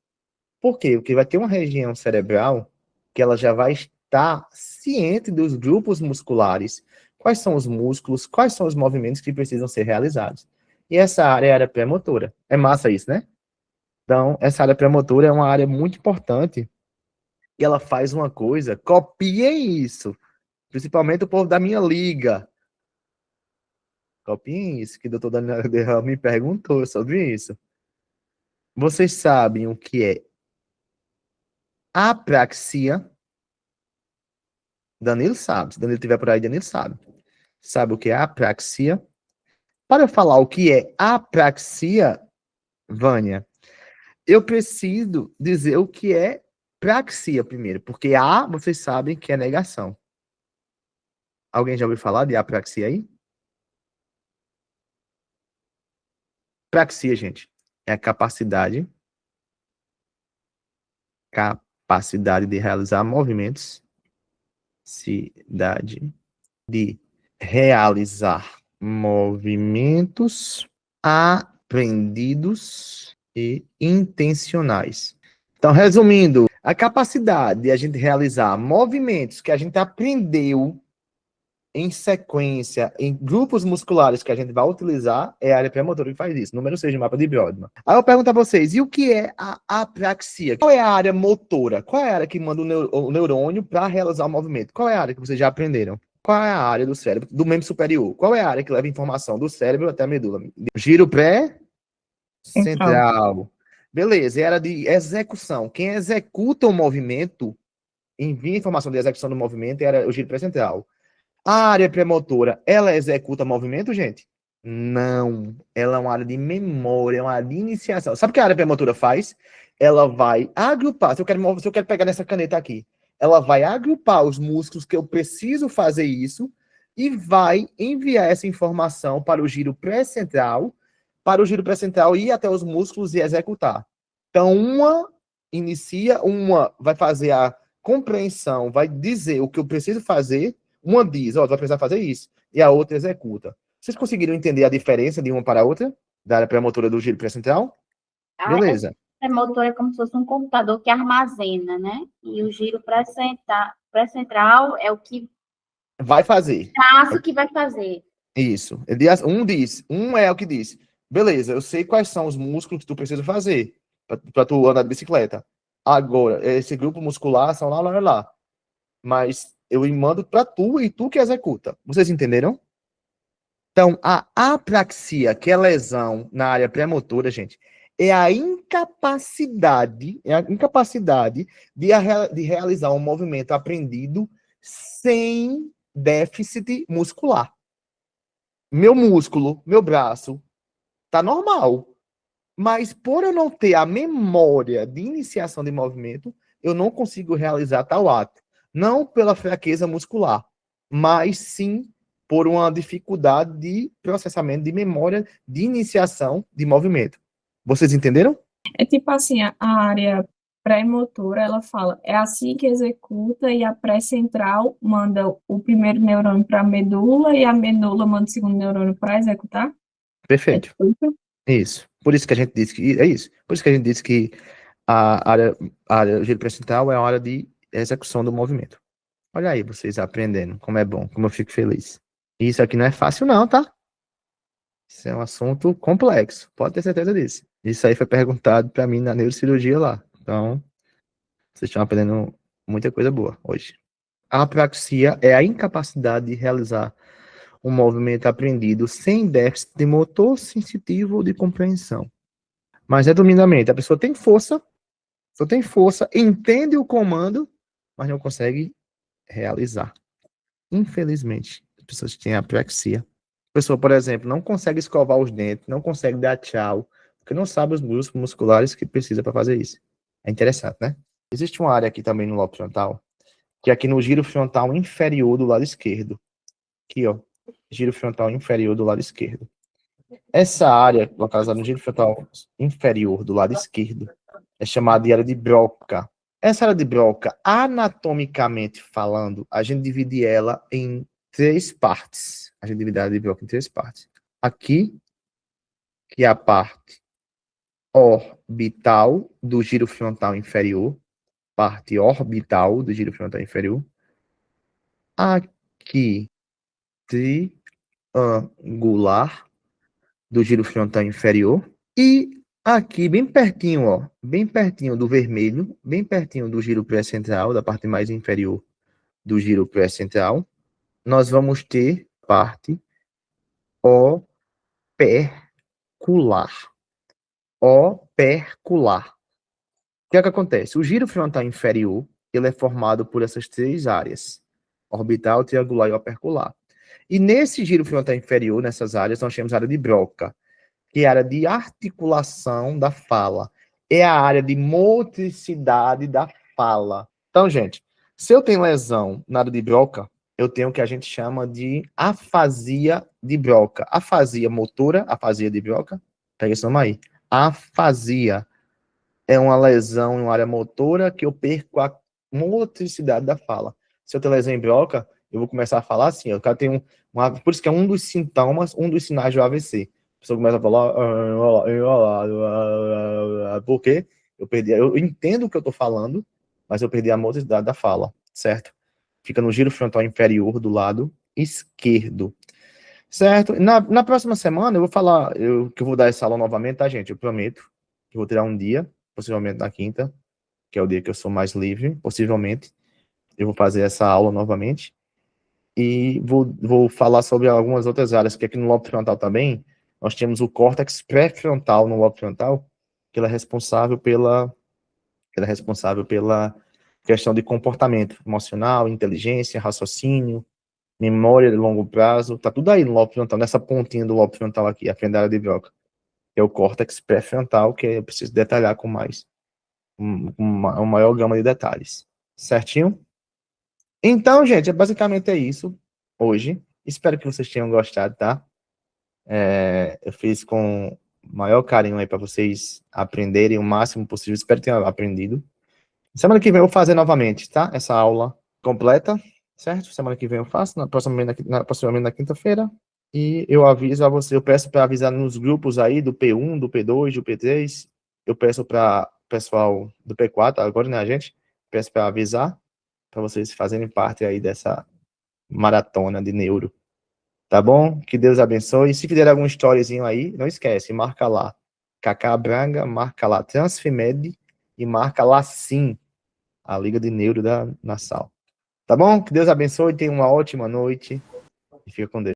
Por quê? Porque vai ter uma região cerebral que ela já vai estar ciente dos grupos musculares. Quais são os músculos, quais são os movimentos que precisam ser realizados. E essa área é a área pré-motora. É massa isso, né? Então, essa área pré-motora é uma área muito importante e ela faz uma coisa, copiem isso, principalmente o povo da minha liga. Copiem isso, que o doutor Daniel Derral me perguntou sobre isso. Vocês sabem o que é apraxia? Danilo sabe, se Danilo estiver por aí, Danilo sabe. Sabe o que é apraxia? Para eu falar o que é apraxia, Vânia, eu preciso dizer o que é praxia primeiro, porque A, vocês sabem que é negação. Alguém já ouviu falar de apraxia aí? Praxia, gente, é a capacidade de realizar movimentos, de realizar movimentos aprendidos e intencionais. Então, resumindo, a capacidade de a gente realizar movimentos que a gente aprendeu em sequência, em grupos musculares que a gente vai utilizar, é a área pré-motora que faz isso. Número 6 do mapa de Brodmann. Aí eu pergunto a vocês, e o que é a apraxia? Qual é a área motora? Qual é a área que manda o neurônio para realizar o movimento? Qual é a área que vocês já aprenderam? Qual é a área do cérebro, do membro superior? Qual é a área que leva informação do cérebro até a medula? Giro pré-central. Beleza, era de execução. Quem executa o movimento, envia informação de execução do movimento, era o giro pré-central. A área premotora, ela executa movimento, gente? Não. Ela é uma área de memória, é uma área de iniciação. Sabe o que a área premotora faz? Ela vai agrupar. Se eu quero pegar nessa caneta aqui, ela vai agrupar os músculos que eu preciso fazer isso e vai enviar essa informação para o giro pré-central, ir até os músculos e executar. Então, uma inicia, uma vai fazer a compreensão, vai dizer o que eu preciso fazer, uma diz, ó, tu vai precisar fazer isso, e a outra executa. Vocês conseguiram entender a diferença de uma para a outra? Da área pré-motora do giro pré-central? Beleza. A motor é como se fosse um computador que armazena, né? E o giro pré-central é o que Vai fazer. traço que vai fazer. Isso. Um é o que diz. Beleza, eu sei quais são os músculos que tu precisa fazer para tu andar de bicicleta. Agora, esse grupo muscular são lá. Mas eu mando para tu e tu que executa. Vocês entenderam? Então, a apraxia, que é lesão na área pré-motora, gente, é a incapacidade de realizar um movimento aprendido sem déficit muscular. Meu músculo, meu braço, tá normal. Mas por eu não ter a memória de iniciação de movimento, eu não consigo realizar tal ato. Não pela fraqueza muscular, mas sim por uma dificuldade de processamento de memória de iniciação de movimento. Vocês entenderam? É tipo assim, a área pré-motora, ela fala, é assim que executa e a pré-central manda o primeiro neurônio para a medula e a medula manda o segundo neurônio para executar? Perfeito. É tipo isso? Isso. Por isso que a gente disse que é isso. Por isso que a gente disse que a área giro pré-central é a área de execução do movimento. Olha aí vocês aprendendo, como é bom, como eu fico feliz. Isso aqui não é fácil não, tá? Isso é um assunto complexo, pode ter certeza disso. Isso aí foi perguntado para mim na neurocirurgia lá. Então, vocês estão aprendendo muita coisa boa hoje. A apraxia é a incapacidade de realizar um movimento aprendido sem déficit de motor sensitivo ou de compreensão. Mas, resumidamente, a pessoa tem força, entende o comando, mas não consegue realizar. Infelizmente, as pessoas têm apraxia. A pessoa, por exemplo, não consegue escovar os dentes, não consegue dar tchau, porque não sabe os músculos musculares que precisa para fazer isso. É interessante, né? Existe uma área aqui também no lobo frontal, que é aqui no giro frontal inferior do lado esquerdo. Aqui, ó. Giro frontal inferior do lado esquerdo. Essa área, localizada no giro frontal inferior do lado esquerdo, é chamada de área de Broca. Essa área de Broca, anatomicamente falando, a gente divide ela em 3 partes. A gente divide a área de Broca em 3 partes. Aqui, que é a parte orbital do giro frontal inferior. Parte orbital do giro frontal inferior. Aqui, triangular do giro frontal inferior. E aqui, bem pertinho, ó, bem pertinho do vermelho, bem pertinho do giro pré-central, da parte mais inferior do giro pré-central, nós vamos ter parte opercular. Opercular. O que é que acontece? O giro frontal inferior, ele é formado por essas 3 áreas, orbital, triangular e opercular. E nesse giro frontal inferior, nessas áreas, nós temos a área de Broca, que é a área de articulação da fala. É a área de motricidade da fala. Então, gente, se eu tenho lesão na área de Broca, eu tenho o que a gente chama de afasia de Broca. Afasia motora, afasia de Broca, pega esse nome aí. Afasia é uma lesão em uma área motora que eu perco a motricidade da fala. Se eu tenho lesão em Broca, eu vou começar a falar assim, o cara tem por isso que é um dos sintomas, um dos sinais do AVC. A pessoa começa a falar porque eu entendo o que eu estou falando, mas eu perdi a motricidade da fala, certo? Fica no giro frontal inferior do lado esquerdo, certo? Na próxima semana eu vou falar, que eu vou dar essa aula novamente, tá, gente? Eu prometo que eu vou tirar um dia, possivelmente na quinta, que é o dia que eu sou mais livre, possivelmente. Eu vou fazer essa aula novamente e vou falar sobre algumas outras áreas, que aqui no lobo frontal também, nós temos o córtex pré-frontal no lobo frontal, que ela é responsável pela questão de comportamento emocional, inteligência, raciocínio, memória de longo prazo, tá tudo aí no lobo frontal, nessa pontinha do lobo frontal aqui, a frente da área de Broca, que é o córtex pré-frontal, que eu preciso detalhar com uma maior gama de detalhes. Certinho? Então, gente, basicamente é isso hoje. Espero que vocês tenham gostado, tá? Eu fiz com o maior carinho aí para vocês aprenderem o máximo possível. Espero que tenham aprendido. Semana que vem eu vou fazer novamente, tá? Essa aula completa, certo? Semana que vem eu faço, aproximadamente na quinta-feira. E eu aviso a você, eu peço para avisar nos grupos aí do P1, do P2, do P3. Eu peço para o pessoal do P4, agora, né, gente? Peço para avisar, para vocês fazerem parte aí dessa maratona de neuro. Tá bom? Que Deus abençoe. E se fizer algum storyzinho aí, não esquece, marca lá Cacá Braga, marca lá Transfimed e marca lá sim a Liga de Neuro da Nassau. Tá bom? Que Deus abençoe, tenha uma ótima noite e fica com Deus.